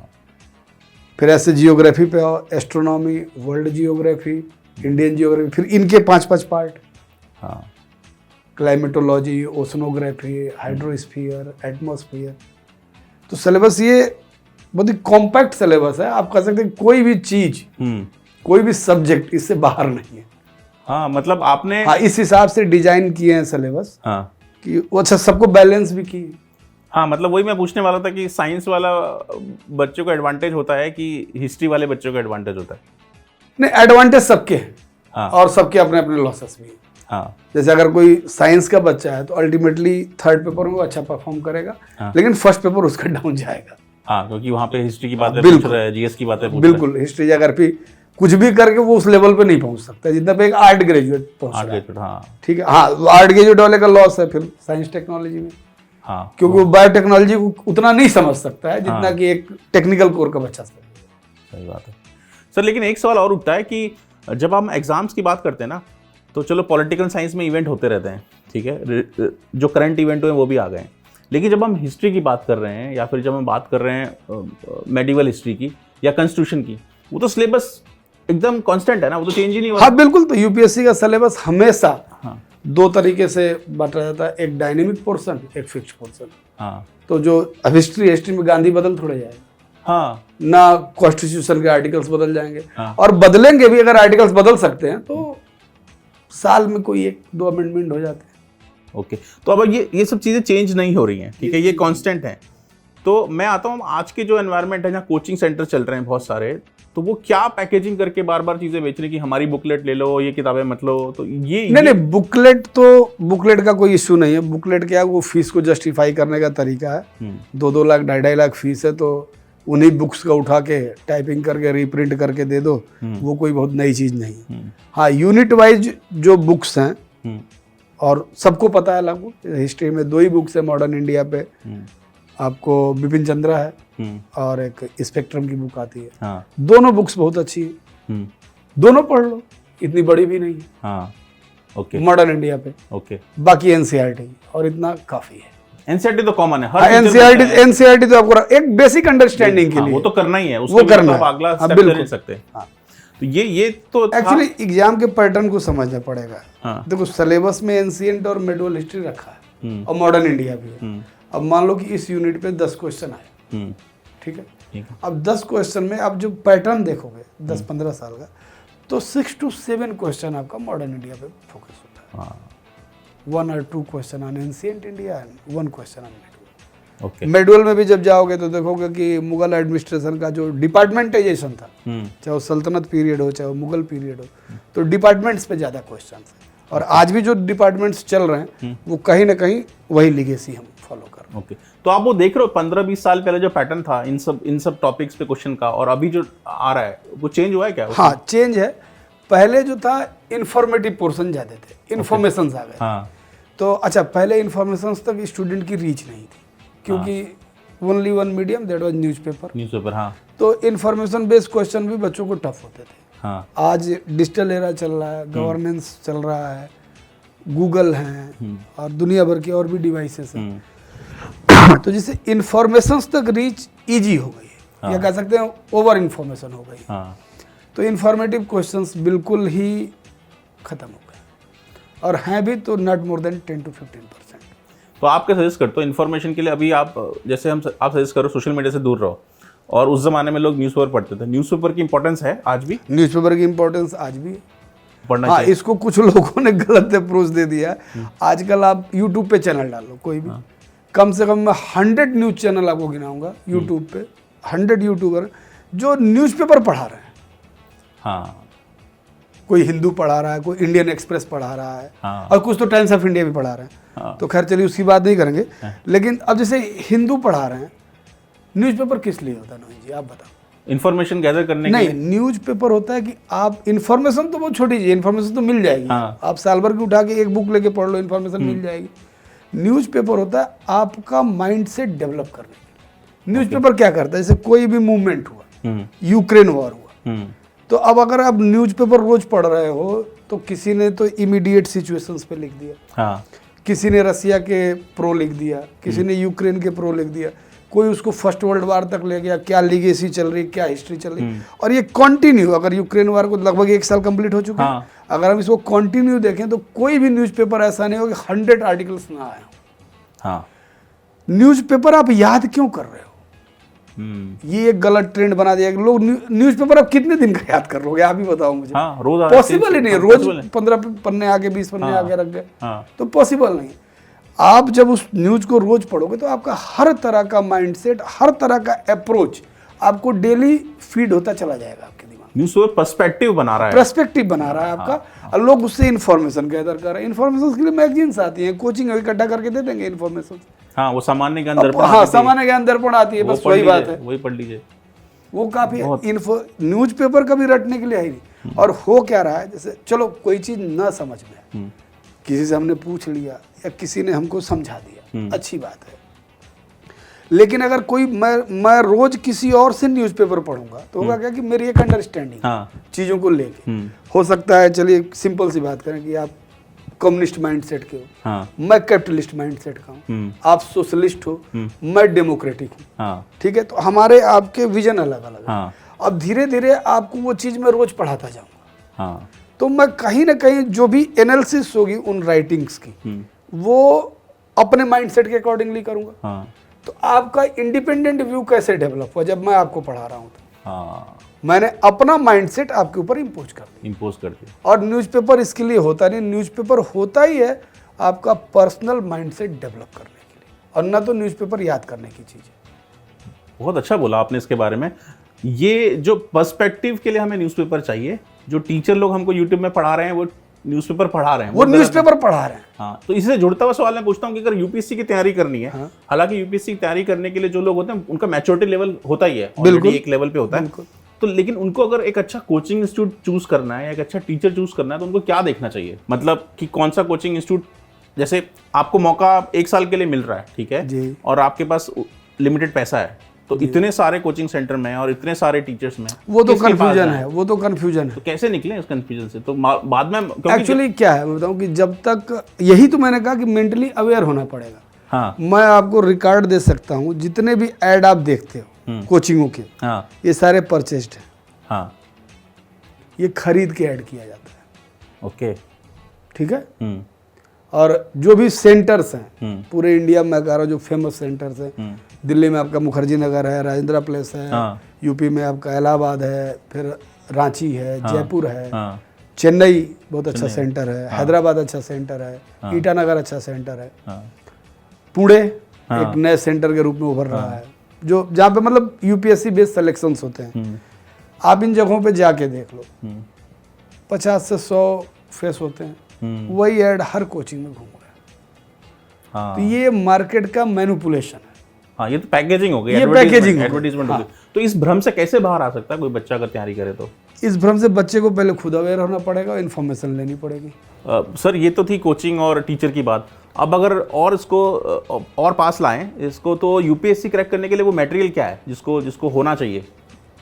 फिर ऐसे जियोग्राफी पे आओ, astronomy, world geography, Indian geography, फिर इनके 5-5 पार्ट, हाँ क्लाइमेटोलॉजी, ओशनोग्राफी, हाइड्रोस्फीयर, एटमॉस्फेयर। तो सिलेबस ये बहुत ही कॉम्पैक्ट सिलेबस है। आप कह सकते हैं कोई भी चीज, कोई भी सब्जेक्ट इससे बाहर नहीं है। हाँ मतलब आपने हाँ, इस हिसाब से डिजाइन किए हैं सिलेबस हाँ कि वो अच्छा सबको बैलेंस भी किए। हाँ मतलब वही मैं पूछने वाला था कि साइंस वाला बच्चों को एडवांटेज होता है कि हिस्ट्री वाले बच्चों को एडवांटेज होता है। नहीं, एडवांटेज सबके हैं। हाँ और सबके अपने अपने लॉसेस भी हैं। हाँ जैसे अगर कोई साइंस का बच्चा है तो अल्टीमेटली थर्ड पेपर में वो अच्छा परफॉर्म करेगा, हाँ। लेकिन फर्स्ट पेपर उसका डाउन जाएगा। हाँ क्योंकि वहाँ पे हिस्ट्री की बातें बिल्कुल। पूछ रहे हैं, जीएस की बातें पूछ रहे हैं। बिल्कुल, हिस्ट्री अगर भी कुछ भी करके वो उस लेवल पे नहीं पहुंच सकता जितना पे एक आर्ट ग्रेजुएट पहुंच रहा है। आर्ट हाँ ठीक है, हाँ, आर्ट ग्रेजुएट वाले का लॉस है फिर साइंस टेक्नोलॉजी में, हाँ क्योंकि वो बायोटेक्नोलॉजी को उतना नहीं समझ सकता है जितना कि एक टेक्निकल कोर का बच्चा समझ। सही बात है सर। लेकिन एक सवाल और उठता है कि जब हम एग्जाम्स की बात करते हैं ना, तो चलो पॉलिटिकल साइंस में इवेंट होते रहते हैं, ठीक है, जो करंट इवेंट हुए वो भी आ गए हैं। लेकिन जब हम हिस्ट्री की बात कर रहे हैं या फिर जब हम बात कर रहे हैं मेडिवल हिस्ट्री की या कॉन्स्टिट्यूशन की, वो तो सिलेबस एकदम कांस्टेंट है ना, वो तो चेंज ही नहीं हो रहा। हाँ बिल्कुल, तो यूपीएससी का सिलेबस हमेशा हाँ 2 तरीके से बांटा जाता है, एक डायनेमिक पोर्शन, एक फिक्स्ड पोर्शन। हाँ तो जो अब हिस्ट्री में गांधी बदल थोड़े जाएगा हाँ ना, कॉन्स्टिट्यूशन के आर्टिकल्स बदल जाएंगे। हाँ। और बदलेंगे भी, अगर आर्टिकल्स बदल सकते हैं तो साल में कोई 1-2 अमेंडमेंट हो जाते हैं। ओके, तो अब ये सब चीज़ें चेंज नहीं हो रही हैं, ठीक है, ये कांस्टेंट है। तो मैं आता हूँ आज के जो एनवायरनमेंट है, जहाँ कोचिंग सेंटर चल रहे हैं बहुत सारे, तो वो क्या पैकेजिंग करके बार बार चीज़ें बेच रहे हैं कि हमारी बुकलेट ले लो, ये किताबें मत लो। तो ये नहीं, बुकलेट का कोई इश्यू नहीं है। बुकलेट क्या है, वो फीस को जस्टिफाई करने का तरीका है। 2-2 लाख 2.5 लाख फीस है, तो उन्हीं बुक्स का उठा के टाइपिंग करके रीप्रिंट करके दे दो, वो कोई बहुत नई चीज़ नहीं है। हाँ, यूनिट वाइज जो बुक्स हैं, और सबको पता है लागू हिस्ट्री में 2 ही बुक्स है मॉडर्न इंडिया पे, आपको बिपिन चंद्रा है और एक स्पेक्ट्रम की बुक आती है। हाँ दोनों बुक्स बहुत अच्छी है, दोनों पढ़ लो, इतनी बड़ी भी नहीं है। हाँ ओके मॉडर्न इंडिया पे ओके। बाकी एनसीईआरटी और इतना काफी है। एनसीईआरटी तो कॉमन है, हर एनसीईआरटी तो आपको एक बेसिक अंडरस्टैंडिंग के लिए वो तो करना ही है, वो करना तो अगला है। स्टेप ले नहीं सकते। तो ये तो एक्चुअली एग्जाम के पैटर्न को समझना पड़ेगा। हाँ। देखो, सिलेबस में एंशिएंट और मिडल हिस्ट्री रखा है और मॉडर्न इंडिया भी है। अब मान लो कि इस यूनिट पे 10 क्वेश्चन आए, ठीक है। अब 10 क्वेश्चन में आप जो पैटर्न देखोगे 10-15 साल का, तो 6 to 7 क्वेश्चन आपका मॉडर्न इंडिया पे फोकस होता है। 1 or 2 question on ancient India and 1 question on middle. Okay. Middle में भी जब जाओगे तो देखोगे कि मुगल एडमिनिस्ट्रेशन का जो डिपार्टमेंटाइजेशन था, चाहे वो सल्तनत पीरियड हो चाहे वो मुगल पीरियड हो, तो डिपार्टमेंट्स पे ज़्यादा क्वेश्चन है। और आज भी जो डिपार्टमेंट्स चल रहे हैं वो कहीं ना कहीं वही लिगेसी हम फॉलो कर रहे हैं। ओके, तो आप वो देख रहे हो 15-20 साल पहले जो पैटर्न था इन सब टॉपिक्स पे क्वेश्चन का, और अभी जो आ रहा है वो चेंज हुआ है क्या? हाँ, चेंज है। पहले जो था इन्फॉर्मेटिव पोर्शन ज़्यादा थे, इन्फॉर्मेशन आ गए। हाँ। तो अच्छा, पहले इन्फॉर्मेशन तक स्टूडेंट की रीच नहीं थी, क्योंकि only one medium, that was newspaper. हाँ। तो इन्फॉर्मेशन बेस्ड क्वेश्चन भी बच्चों को टफ होते थे। हाँ। आज डिजिटल एरा चल रहा है, गवर्नेंस चल रहा है, गूगल हैं और दुनिया भर के और भी डिवाइसेस हैं। तो जिससे इंफॉर्मेशंस तक रीच इजी हो गई है, या कह सकते हैं ओवर इंफॉर्मेशन हो गई है। तो इंफॉर्मेटिव क्वेश्चंस बिल्कुल ही खत्म हो गए, और हैं भी तो नॉट मोर देन 10 to 15%। तो आप क्या सजेस्ट करते हो इन्फॉर्मेशन के लिए? अभी आप जैसे आप सजेस्ट करो सोशल मीडिया से दूर रहो, और उस जमाने में लोग न्यूज़पेपर पढ़ते थे, न्यूज़पेपर की इंपॉर्टेंस है आज भी? न्यूज़पेपर की इंपॉर्टेंस आज भी है, पढ़ना हाँ। चाहिए। इसको कुछ लोगों ने गलत अप्रोच दे दिया। आजकल आप यूट्यूब पे चैनल डालो कोई भी, कम से कम मैं 100 न्यूज़ चैनल आपको गिनाऊंगा यूट्यूब पे, 100 यूट्यूबर जो न्यूज़पेपर पढ़ा रहे हैं। हाँ, कोई हिंदू पढ़ा रहा है, कोई इंडियन एक्सप्रेस पढ़ा रहा है, हाँ। और कुछ तो टाइम्स ऑफ इंडिया भी पढ़ा रहे हैं। हाँ। तो खैर चलिए उसकी बात नहीं करेंगे। लेकिन अब जैसे हिंदू पढ़ा रहे हैं, न्यूज़पेपर किस लिए होता है नोहित जी, आप बताओ? इन्फॉर्मेशन गैदर करने के नहीं, लिए। न्यूज़पेपर होता है कि आप इन्फॉर्मेशन तो बहुत छोटी चीज, इन्फॉर्मेशन तो मिल जाएगी। हाँ। आप साल भर की उठा के एक बुक लेके पढ़ लो, इन्फॉर्मेशन मिल जाएगी। न्यूज़पेपर होता है आपका माइंड सेट डेवलप करने के लिए। न्यूज़पेपर क्या करता है, जैसे कोई भी मूवमेंट हुआ, यूक्रेन वॉर हुआ, तो अब अगर आप न्यूज़पेपर रोज पढ़ रहे हो तो किसी ने तो इमीडिएट सिचुएशंस पे लिख दिया, हाँ, किसी ने रसिया के प्रो लिख दिया, किसी ने यूक्रेन के प्रो लिख दिया, कोई उसको फर्स्ट वर्ल्ड वार तक ले गया, क्या लीगेसी चल रही, क्या हिस्ट्री चल रही, और ये कंटिन्यू। अगर यूक्रेन वार को लगभग 1 साल कंप्लीट हो चुका है, अगर हम इसको कंटिन्यू देखें तो कोई भी न्यूज़पेपर ऐसा नहीं हो कि 100 आर्टिकल्स ना आए हो। हाँ। न्यूज़पेपर आप याद क्यों कर रहे हो? ये एक गलत ट्रेंड बना दिया कि लोग न्यूज़पेपर आप कितने दिन का याद कर लोगे, आप ही बताओ मुझे। हाँ, रोज पॉसिबल ही नहीं है, रोज 15 पन्ने आगे 20 पन्ने आगे रख गए, तो पॉसिबल नहीं। आप जब उस न्यूज को रोज पढ़ोगे तो आपका हर तरह का माइंडसेट, हर तरह का अप्रोच आपको डेली फीड होता चला जाएगा आपके दिमाग में। न्यूज़पेपर पर्सपेक्टिव बना रहा है, पर्सपेक्टिव बना रहा है आपका, और लोग उससे इन्फॉर्मेशन गैदर कर रहे हैं। इन्फॉर्मेशन के लिए मैगजीन्स आती हैं, कोचिंग इकट्ठा करके दे देंगे इन्फॉर्मेशन। हाँ, वो सामान्य ज्ञान दर्पण, हाँ, सामान्य ज्ञान दर्पण आती है, बस वही बात है, वही पढ़ लीजिए। वो काफी है। न्यूज़पेपर कभी रटने के लिए है नहीं। और हो क्या रहा है, जैसे चलो कोई चीज ना समझ में, किसी से हमने पूछ लिया या किसी ने हमको समझा दिया, अच्छी बात है। लेकिन अगर कोई मैं रोज किसी और से न्यूज़पेपर पढ़ूंगा तो होगा क्या कि मेरी एक अंडरस्टैंडिंग चीजों को लेके हो सकता है। चलिए सिंपल सी बात करें कि आप कम्युनिस्ट माइंडसेट के हो, मैं कैपिटलिस्ट माइंडसेट का हूँ, आप सोशलिस्ट हो, मैं डेमोक्रेटिक हूँ, ठीक है। तो हमारे आपके विजन अलग अलग है। अब धीरे धीरे आपको वो चीज मैं रोज पढ़ाता जाऊंगा, तो मैं कहीं ना कहीं जो भी एनालिसिस होगी उन राइटिंग्स की, वो अपने माइंडसेट के अकॉर्डिंगली करूंगा। तो आपका इंडिपेंडेंट व्यू कैसे डेवलप हुआ? जब मैं आपको पढ़ा रहा हूँ तो मैंने अपना माइंडसेट आपके ऊपर इम्पोज कर दिया। और न्यूज़पेपर इसके लिए होता नहीं, न्यूज़पेपर होता ही है आपका पर्सनल माइंडसेट डेवलप करने के लिए, और ना तो न्यूज़पेपर याद करने की चीज़ है। बहुत अच्छा बोला आपने इसके बारे में। ये जो पर्सपेक्टिव के लिए हमें न्यूज़पेपर चाहिए, जो टीचर लोग हमको यूट्यूब में पढ़ा रहे हैं वो न्यूज़पेपर पढ़ा रहे हैं, वो न्यूज़पेपर पढ़ा रहे हैं। हाँ, तो इससे जुड़ता हुआ सवाल मैं पूछता हूँ कि अगर यूपीएससी की तैयारी करनी है, हालांकि यूपीएससी की तैयारी करने के लिए जो लोग होते हैं उनका मैच्योरिटी लेवल होता ही है, ऑलरेडी एक लेवल पे होता है, तो लेकिन उनको अगर एक अच्छा कोचिंग इंस्टीट्यूट चूज करना है या एक अच्छा टीचर चूज करना है तो उनको क्या देखना चाहिए? मतलब कि कौन सा कोचिंग इंस्टीट्यूट, जैसे आपको मौका 1 साल के लिए मिल रहा है, ठीक है, और आपके पास लिमिटेड पैसा है, तो इतने सारे कोचिंग सेंटर में और इतने सारे टीचर्स में, वो तो कंफ्यूजन है, वो तो कंफ्यूजन है। तो कैसे निकले इस कंफ्यूजन से? तो बाद में एक्चुअली क्या है मैं बताऊं कि जब तक, यही तो मैंने कहा कि मेंटली अवेयर होना पड़ेगा। हाँ, मैं आपको रिकॉर्ड दे सकता हूँ, जितने भी ऐड आप देखते हो कोचिंगों के, ये सारे परचेस्ड है। हाँ, ये खरीद के ऐड किया जाता है। ओके, ठीक है। और जो भी सेंटर्स हैं पूरे इंडिया में, अगर जो फेमस सेंटर्स हैं, दिल्ली में आपका मुखर्जी नगर है, राजेंद्र प्लेस है, यूपी में आपका इलाहाबाद है, फिर रांची है, जयपुर है, चेन्नई बहुत अच्छा सेंटर है, हैदराबाद अच्छा सेंटर है, ईटानगर अच्छा सेंटर है, पुणे एक नए सेंटर के रूप में उभर रहा है, जो जहाँ पे मतलब यूपीएससी बेस्ड सिलेक्शंस होते हैं। आप इन जगहों पे जाके देख लो, 50 से 100 फेस होते हैं, वही ऐड हर कोचिंग में घूम रहा है। तो ये मार्केट का मैनिपुलेशन है। हाँ, ये तो पैकेजिंग हो गई, ये पैकेजिंग एडवर्टाइजमेंट हो गई। तो इस भ्रम से कैसे बाहर आ सकता है कोई बच्चा अगर तैयारी करे? तो इस भ्रम से बच्चे को पहले खुद अवेयर होना पड़ेगा, इन्फॉर्मेशन लेनी पड़ेगी। सर, ये तो थी कोचिंग और टीचर की बात। अब अगर और इसको और पास लाएं इसको, तो यूपीएससी क्रैक करने के लिए वो मटेरियल क्या है जिसको होना चाहिए?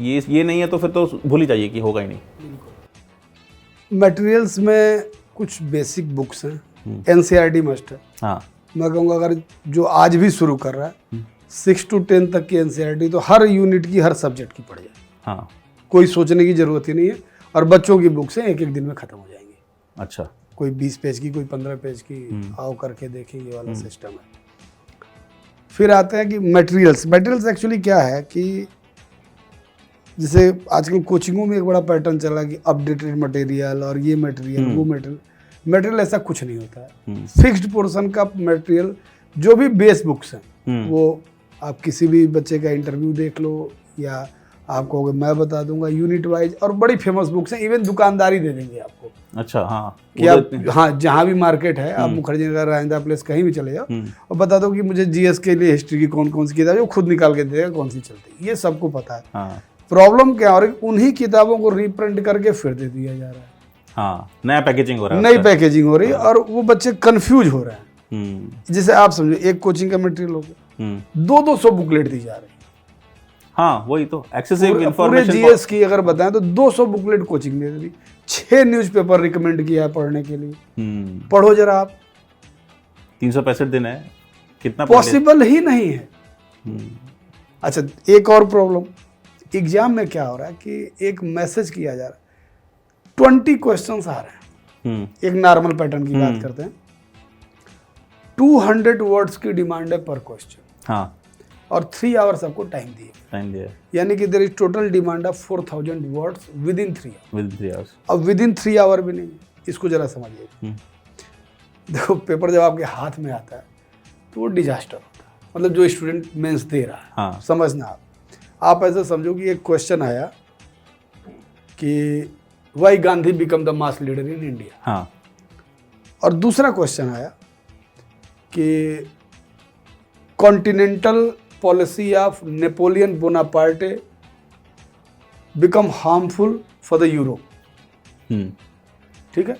ये नहीं है तो फिर तो भूल ही जाइए कि होगा ही नहीं। मटेरियल्स में कुछ बेसिक बुक्स हैं, एनसीईआरटी मस्ट है। हाँ मैं कहूँगा अगर जो आज भी शुरू कर रहा है 6 to 10 तक की एनसीईआरटी तो हर यूनिट की हर सब्जेक्ट की पड़ जाए। हाँ कोई सोचने की जरूरत ही नहीं है, और बच्चों की बुक्स हैं एक एक दिन में खत्म हो जाएंगी। अच्छा। कोई 20 पेज की, कोई 15 पेज की, आओ करके देखेंगे वाला सिस्टम है। फिर आते हैं कि मटेरियल्स एक्चुअली क्या है कि जैसे आजकल कोचिंगों में एक बड़ा पैटर्न चला कि अपडेटेड मटेरियल और ये मटेरियल वो मटेरियल ऐसा कुछ नहीं होता है। फिक्स्ड पोर्शन का मटेरियल जो भी बेस बुक्स हैं वो आप किसी भी बच्चे का इंटरव्यू देख लो, या आप कहोगे मैं बता दूंगा यूनिट वाइज, और बड़ी फेमस बुक्स हैं, इवन दुकानदारी दे देंगे आपको। अच्छा। हाँ कि आप हाँ जहाँ भी मार्केट है, आप मुखर्जी नगर, राजेंद्र प्लेस कहीं भी चले जाओ और बता दो कि मुझे जीएस के लिए हिस्ट्री की कौन कौन सी किताब है, वो खुद निकाल के देगा कौन सी चलती है, ये सबको पता है। हाँ। प्रॉब्लम क्या हो रही है, उन्हीं किताबों को रीप्रिंट करके फिर दे दिया जा रहा है। हाँ, नया पैकेजिंग हो रहा है, नई पैकेजिंग हो रही है, और वो बच्चे कंफ्यूज हो रहे हैं। जैसे आप समझो एक कोचिंग का मटेरियल हो गया, 200 बुकलेट दी जा रही है। हाँ वही तो एक्सेसिव पूरे इंफॉर्मेशन। जीएस की अगर बताएं तो 200 बुकलेट कोचिंग दे दी, 6 न्यूज़पेपर रिकमेंड किया है पढ़ने के लिए। पढ़ो जरा आप। 365 दिन है, कितना पॉसिबल ही नहीं है। अच्छा, एक और प्रॉब्लम एग्जाम में क्या हो रहा है कि एक मैसेज किया जा रहा है, 20 क्वेश्चंस आ रहे हैं। एक नॉर्मल पैटर्न की बात करते हैं, 200 वर्ड्स की डिमांड है पर क्वेश्चन। हाँ। और 3 आवर्स आपको टाइम दिए, यानी कि there is total demand of 4000 words within 3 hours. अब विद इन 3 आवर भी नहीं, इसको जरा समझिए। देखो पेपर जब आपके हाथ में आता है तो वो डिजास्टर होता है, मतलब जो स्टूडेंट मेंस दे रहा है। हाँ। समझना आप ऐसा समझो कि एक क्वेश्चन आया कि why Gandhi become the mass leader in India. हाँ। और दूसरा क्वेश्चन आया कि continental policy of Napoleon Bonaparte become harmful for the Europe. ठीक है,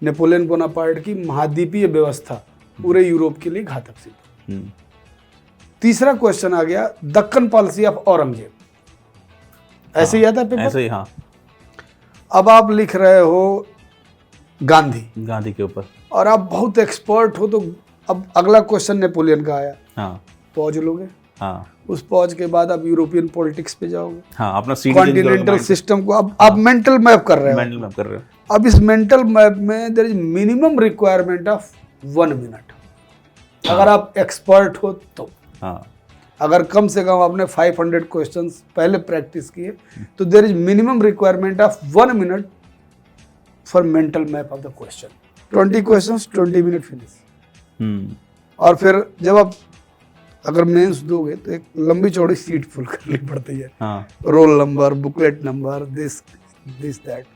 नेपोलियन बोनापार्ट की महाद्वीपीय व्यवस्था पूरे यूरोप के लिए घातक सिद्ध। तीसरा क्वेश्चन आ गया दक्कन पॉलिसी ऑफ औरंगजेब। ऐसे ही आता पेपर। ऐसे ही। हाँ। अब आप लिख रहे हो गांधी के ऊपर, और आप बहुत एक्सपर्ट हो, तो अब अगला क्वेश्चन नेपोलियन का आया। हाँ। पॉज लोगे। हाँ। उस पॉज के बाद आप यूरोपियन पॉलिटिक्स पे जाओगे। हाँ, अपना कॉन्टिनेंटल सिस्टम को अब आप मेंटल मैप कर रहे हो। अब इस मेंटल मैप में there is minimum requirement of 1 minute, अगर आप एक्सपर्ट हो तो। हाँ। अगर कम से कम आपने 500 क्वेश्चंस पहले प्रैक्टिस किए तो there is minimum requirement of 1 minute for mental map of the question. 20 questions 20 minute finish. और फिर जब आप अगर मेंस दोगे तो एक लंबी चौड़ी सीट फुल करनी पड़ती है। हाँ। Roll number, booklet number, this that,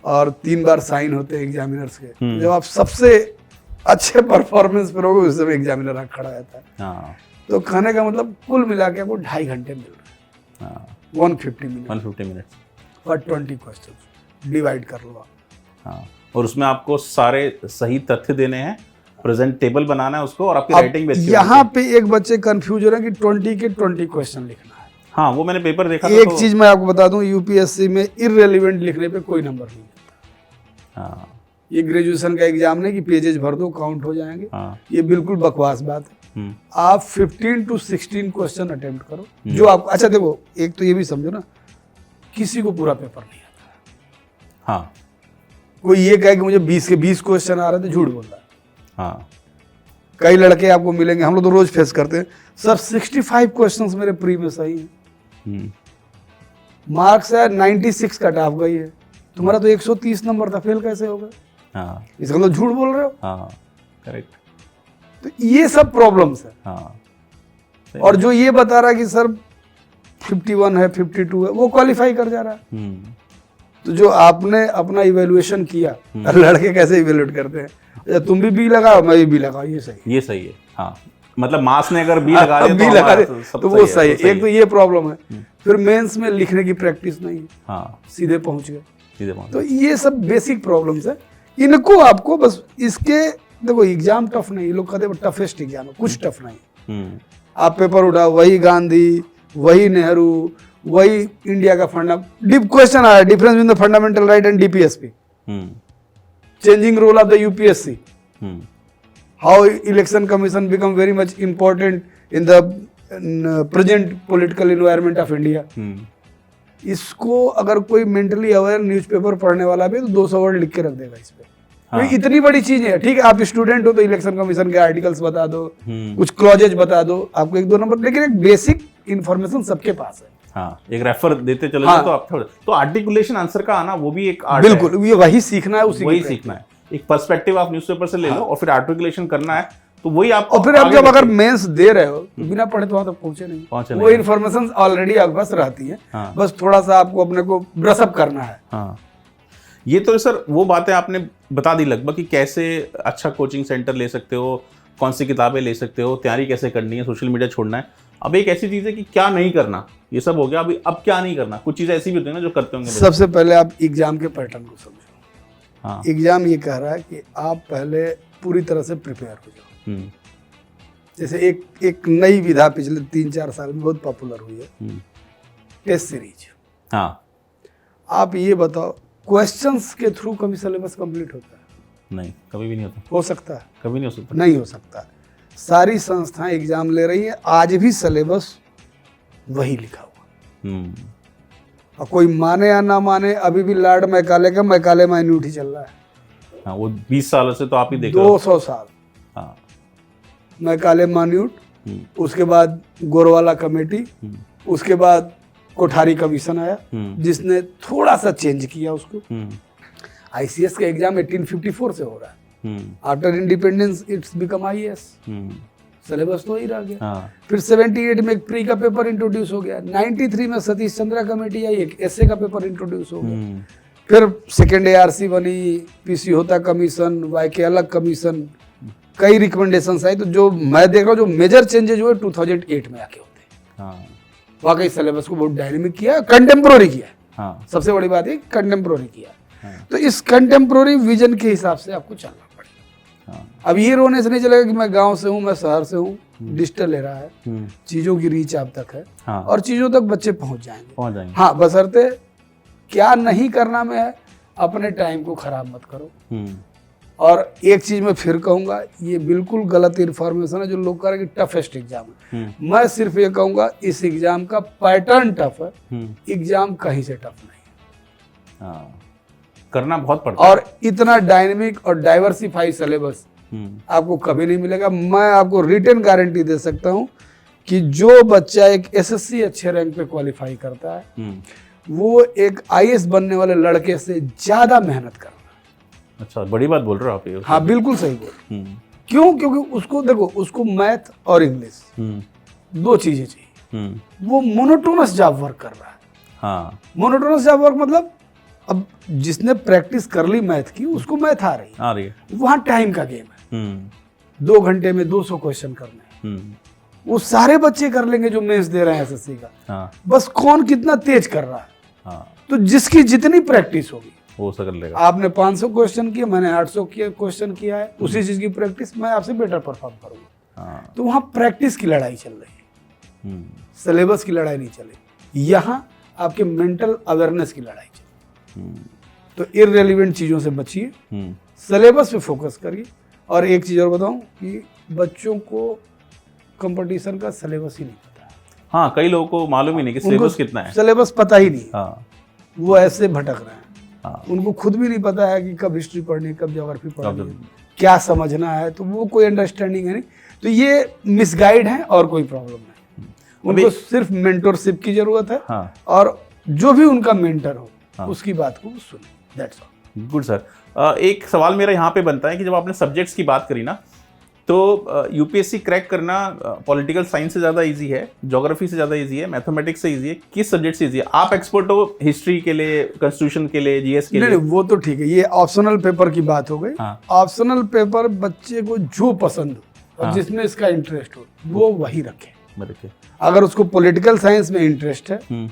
और 3 बार साइन होते हैं एग्जामिनर्स के। जब आप सबसे अच्छे परफॉर्मेंस पर होगे उस समय एग्जामिनर खड़ा रहता है। हाँ। तो कहने का मतलब कुल मिला के आपको 2.5 घंटे मिल रहे हैं। 150 मिनट फॉर 20 क्वेश्चन, डिवाइड कर लो आप। हाँ। और उसमें आपको सारे सही तथ्य देने हैं, प्रेजेंट टेबल बनाना है उसको, और आपकी राइटिंग भी अच्छी। यहाँ पे एक बच्चे कंफ्यूज हो रहे हैं कि 20 के 20 क्वेश्चन लिखना है। हाँ, वो मैंने पेपर देखा। एक चीज मैं आपको बता दूं, यूपीएससी में इररिलेवेंट लिखने पे कोई नंबर नहीं मिलता। हाँ। ये ग्रेजुएशन का एग्जाम नहीं कि पेजेस भर दो काउंट हो जाएंगे। हाँ। ये बिल्कुल बकवास बात है। आप 15 to 16 क्वेश्चन अटेम्प्ट करो जो आप। अच्छा देखो, एक तो ये भी समझो ना, किसी को पूरा पेपर नहीं आता। हाँ। कोई ये कहे कि मुझे 20 के 20 क्वेश्चन आ रहे थे, झूठ बोल रहा है। हाँ। कई लड़के आपको मिलेंगे, हम लोग तो रोज फेस करते हैं, सर 65 क्वेश्चंस मेरे प्री में सही है, मार्क्स है 96 कट ऑफ गई है, तुम्हारा तो 130 नंबर था, फेल कैसे हो गए? हाँ। इसका मतलब झूठ बोल रहे हो। हाँ, करेक्ट। तो ये सब प्रॉब्लम्स है। हाँ। और जो ये बता रहा है कि सर 51 है 52 है, वो क्वालिफाई कर जा रहा है। तो जो आपने अपना इवेल्युएशन किया, लड़के कैसे इवेल्युएट करते हैं, तुम भी बी लगाओ मैं भी बी लगाओ, ये सही है। हाँ, मतलब मास ने अगर बी लगा दिया तो वो सही है। एक तो ये प्रॉब्लम है। फिर मेंस में लिखने की प्रैक्टिस नहीं है। हाँ। सीधे पहुंच गए। तो ये सब बेसिक प्रॉब्लम्स है, इनको आपको बस इसके देखो। एग्जाम टफ नहीं, लोग कहते हैं टफेस्ट एग्जाम है, कुछ टफ नहीं। आप पेपर उठाओ, वही गांधी, वही नेहरू, वही इंडिया का फंडा। डिप क्वेश्चन आया, difference between the fundamental right and DPSP. changing role of the UPSC, how election commission become very much important in the present political environment of India. इसको अगर कोई मेंटली अवेयर न्यूज़पेपर पढ़ने वाला भी तो 200 word लिख के रख देगा इस पे। हाँ। इतनी बड़ी चीज है, ठीक है आप स्टूडेंट हो तो इलेक्शन कमीशन के आर्टिकल्स बता दो, कुछ क्लॉजेज बता दो, आपको 1-2 नंबर, लेकिन एक बेसिक इंफॉर्मेशन सबके पास है। हाँ, एक रेफर देते चले जाओ तो आप थोड़ा तो आर्टिकुलेशन आंसर का आना वो भी एक आर्ट बिल्कुल है। ये वही सीखना है, वही सीखना है। एक पर्सपेक्टिव आप न्यूज़पेपर से ले लो और फिर आर्टिकुलेशन करना है तो वही आप, और फिर आप जब अगर मेंस दे रहे हो तो बिना पढ़े तो वहां तक पहुंचे नहीं, वो इन्फॉर्मेशन ऑलरेडी आपके पास रहती है। हाँ। बस थोड़ा सा आपको अपने को ब्रश अप करना है। हाँ। ये तो सर वो बातें आपने बता दी लगभग कि कैसे अच्छा कोचिंग सेंटर ले सकते हो, कौन सी किताबें ले सकते हो, तैयारी कैसे करनी है, सोशल मीडिया छोड़ना है। अब एक ऐसी चीज है कि क्या नहीं करना, ये सब हो गया, अभी अब क्या नहीं करना, कुछ चीजें ऐसी भी होती है ना जो करते होंगे। सबसे पहले आप एग्जाम के पैटर्न को समझो। हाँ। एग्जाम ये कह रहा है कि आप पहले पूरी तरह से प्रिपेयर हो जाओ। जैसे एक नई विधा पिछले 3-4 साल में बहुत पॉपुलर हुई है, टेस्ट सीरीज। हाँ। आप ये बताओ क्वेश्चंस के थ्रू कभी सिलेबस कंप्लीट होता है? नहीं, कभी भी नहीं होता। हो सकता है? कभी नहीं हो सकता। नहीं हो सकता। सारी संस्थाएं एग्जाम ले रही है, आज भी सिलेबस वही लिखा हुआ। और कोई माने या ना माने, अभी भी लॉर्ड मैकाले का मैकाले माइन्यूट ही चल रहा है। हाँ, वो 20 सालों से तो आप ही देख रहे हो। 200 साल। हाँ। मैकाले माइन्यूट, उसके बाद गोरवाला कमेटी, उसके बाद कोठारी कमीशन आया जिसने थोड़ा सा चेंज किया उसको। आईसीएस का एग्जाम 1854 से हो रहा है। After independence it's become IAS. Syllabus तो ही रह गया। हाँ। फिर 78 में एक प्री का पेपर इंट्रोड्यूस हो गया। 93 में सतीश चंद्रा कमेटी आई, एक एसए का पेपर इंट्रोड्यूस हो गया। फिर सेकेंड एआरसी बनी, पीसी होता कमीशन, वाईके अलग कमीशन, कई रिकमेंडेशंस आई। तो जो मैं देख रहा हूँ जो मेजर चेंजेज हुए 2008 में आके होते हैं। वाकई सिलेबस को बहुत डायनेमिक किया, कंटेम्प्रोरी किया। हाँ। सबसे बड़ी बात है कंटेम्प्रोरी किया। हाँ। तो इस कंटेम्प्रोरी विजन के हिसाब से आपको चलना पड़ेगा। हाँ। अब ये रोने से नहीं चलेगा कि मैं गांव से हूँ, मैं शहर से हूँ। डिजिटल ले रहा है, चीजों की रीच आप तक है। हाँ। और चीजों तक बच्चे पहुंच जाएंगे। हाँ, बशर्ते क्या नहीं करना में है, अपने टाइम को खराब मत करो। और एक चीज मैं फिर कहूंगा, ये बिल्कुल गलत इन्फॉर्मेशन है जो लोग कह रहे हैं कि टफेस्ट एग्जाम है। मैं सिर्फ ये कहूंगा इस एग्जाम का पैटर्न टफ है, एग्जाम कहीं से टफ नहीं। हाँ, करना बहुत पड़ता है। और इतना डायनेमिक और डाइवर्सिफाई सिलेबस आपको कभी नहीं मिलेगा। मैं आपको रिटन गारंटी दे सकता हूं कि जो बच्चा एक एसएससी अच्छे रैंक पे क्वालिफाई करता है वो एक आईएएस बनने वाले लड़के से ज्यादा मेहनत कर। अच्छा, बड़ी बात बोल रहे हो आप ये। हाँ, बिल्कुल सही बोल। क्यों? क्योंकि उसको देखो, उसको मैथ और इंग्लिश 2 चीजें चाहिए। वो मोनोटोनस जॉब वर्क कर रहा है। हाँ। मोनोटोनस जॉब वर्क मतलब अब जिसने प्रैक्टिस कर ली मैथ की उसको मैथ आ रही है। वहां टाइम का गेम है। 2 घंटे में 200 क्वेश्चन करने हैं। वो सारे बच्चे कर लेंगे जो मेंस दे रहे हैं एसएससी का। हाँ। बस कौन कितना तेज कर रहा है। हाँ। तो जिसकी जितनी प्रैक्टिस होगी वो कर लेगा। आपने 500 क्वेश्चन किया, मैंने 800 क्वेश्चन किया है, उसी चीज की प्रैक्टिस, मैं आपसे बेटर परफॉर्म करूंगा। हाँ। तो वहां प्रैक्टिस की लड़ाई चल रही है, सिलेबस की लड़ाई नहीं चली। यहाँ आपके मेंटल अवेयरनेस की लड़ाई चल। तो इररिलेवेंट चीजों से बचिए, सिलेबस पे फोकस करिए। और एक चीज और बताऊं कि बच्चों को कंपटीशन का सिलेबस ही नहीं पता। हाँ, कई लोगों को मालूम ही नहीं कि सिलेबस कितना है, सिलेबस पता ही नहीं। हाँ। वो ऐसे भटक रहे हैं। हाँ। उनको खुद भी नहीं पता है कि कब हिस्ट्री पढ़नी, कब ज्योग्राफी पढ़नी है, क्या समझना है। तो वो कोई अंडरस्टैंडिंग है नहीं। तो ये मिसगाइड है और कोई प्रॉब्लम नहीं। उनको सिर्फ मेंटरशिप की जरूरत है। हाँ। और जो भी उनका मेंटर हो। हाँ। उसकी बात को सुने। That's all. Good sir. एक सवाल मेरा यहाँ पे बनता है कि जब आपने सब्जेक्ट्स की बात करी ना, तो यूपीएससी क्रैक करना पॉलिटिकल साइंस से ज़्यादा इजी है, ज्योग्राफी से ज़्यादा इजी है, मैथमेटिक्स से इजी है, किस सब्जेक्ट से इजी है? आप एक्सपर्ट हो हिस्ट्री के लिए, कॉन्स्टिट्यूशन के लिए, जीएस के लिए? नहीं, वो तो ठीक है, ये ऑप्शनल पेपर की बात हो गई। हाँ। ऑप्शनल पेपर बच्चे को जो पसंद हो और जिसमें इसका इंटरेस्ट हो वो वही रखे। अगर उसको पॉलिटिकल साइंस में इंटरेस्ट है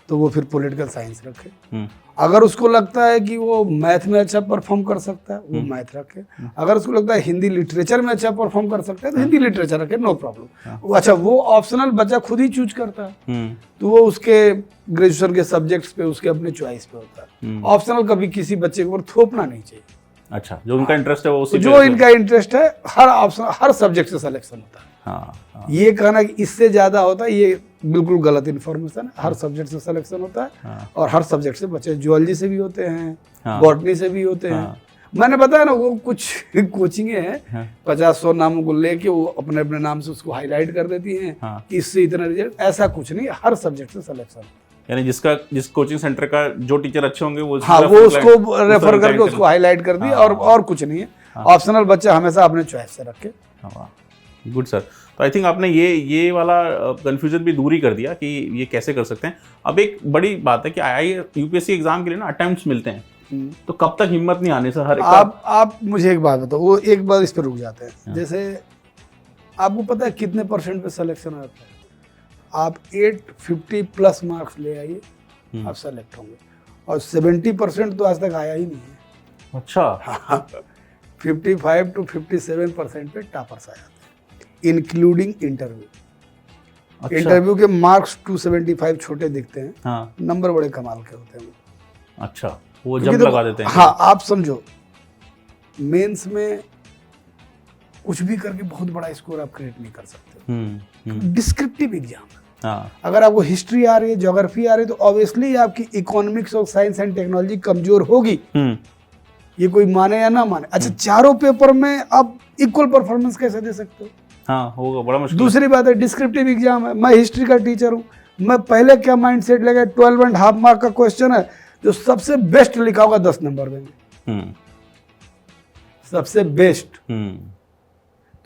तो वो फिर पॉलिटिकल साइंस रखे। अगर उसको लगता है कि वो मैथ में अच्छा परफॉर्म कर सकता है वो मैथ रखे। अगर उसको लगता है हिंदी लिटरेचर में अच्छा परफॉर्म कर सकता है तो हिंदी लिटरेचर रखे, नो प्रॉब्लम। अच्छा, वो ऑप्शनल बच्चा खुद ही चूज करता है तो वो उसके ग्रेजुएशन के सब्जेक्ट्स पे उसके अपने चॉइस पे होता है। ऑप्शनल कभी किसी बच्चे के ऊपर थोपना नहीं चाहिए। अच्छा, जो उनका इंटरेस्ट है वो उसी जो इनका इंटरेस्ट है, हर ऑप्शन हर सब्जेक्ट से सिलेक्शन होता है। हाँ, ये कहना कि इससे ज्यादा होता है, ये बिल्कुल गलत इन्फॉर्मेशन है। हर सब्जेक्ट से सिलेक्शन होता है और हर सब्जेक्ट से बच्चे जूलॉजी से भी होते हैं, बॉटनी से भी होते हैं। मैंने बताया ना, वो कुछ कोचिंगें हैं 50-100 नामों को लेके वो अपने अपने नाम से उसको हाईलाइट कर देती हैं कि इससे इतना रिजल्ट, ऐसा कुछ नहीं, हर सब्जेक्ट से सिलेक्शन। यानी जिस कोचिंग सेंटर का जो टीचर अच्छे होंगे वो उसको रेफर करके उसको हाईलाइट कर दिया और कुछ नहीं है। ऑप्शनल बच्चा हमेशा अपने चॉइस से रखे। Good sir. तो आई थिंक आपने ये वाला कंफ्यूजन भी दूर ही कर दिया कि ये कैसे कर सकते हैं। अब एक बड़ी बात है कि यूपीएससी एग्जाम के लिए ना अटेम्प्ट्स मिलते हैं, तो कब तक हिम्मत नहीं आने सर? हर आप मुझे एक बात बताओ, वो एक बार इस पर रुक जाते हैं। जैसे आपको पता है कितने % पे सिलेक्शन आता है? आप 850 प्लस मार्क्स ले आइए, आप सेलेक्ट होंगे, और 70% तो आज तक आया ही नहीं है। अच्छा। 55 to 57% पे टॉपर्स आ जाते हैं, इंक्लूडिंग इंटरव्यू। अच्छा। इंटरव्यू के मार्क्स 275 छोटे दिखते हैं, हाँ। नंबर बड़े कमाल के होते हैं। अच्छा, वो जब लगा देते हैं। हाँ, आप समझो मेंस में कुछ भी करके बहुत बड़ा स्कोर आप क्रिएट नहीं कर सकते। डिस्क्रिप्टिव एग्जाम है। हाँ। अगर आपको हिस्ट्री आ रही है, ज्योग्राफी आ रही है, तो ऑब्वियसली आपकी इकोनॉमिक्स और साइंस एंड टेक्नोलॉजी कमजोर होगी। ये कोई माने या ना माने। अच्छा, चारों पेपर में आप इक्वल परफॉर्मेंस कैसे दे सकते हो? हाँ, होगा, बड़ा मुश्किल। दूसरी बात है, डिस्क्रिप्टिव एग्जाम है। मैं हिस्ट्री का टीचर हूँ, मैं पहले क्या माइंडसेट लगा, 12.5 मार्क का क्वेश्चन है, जो सबसे बेस्ट लिखा होगा 10 नंबर देंगे, सबसे बेस्ट।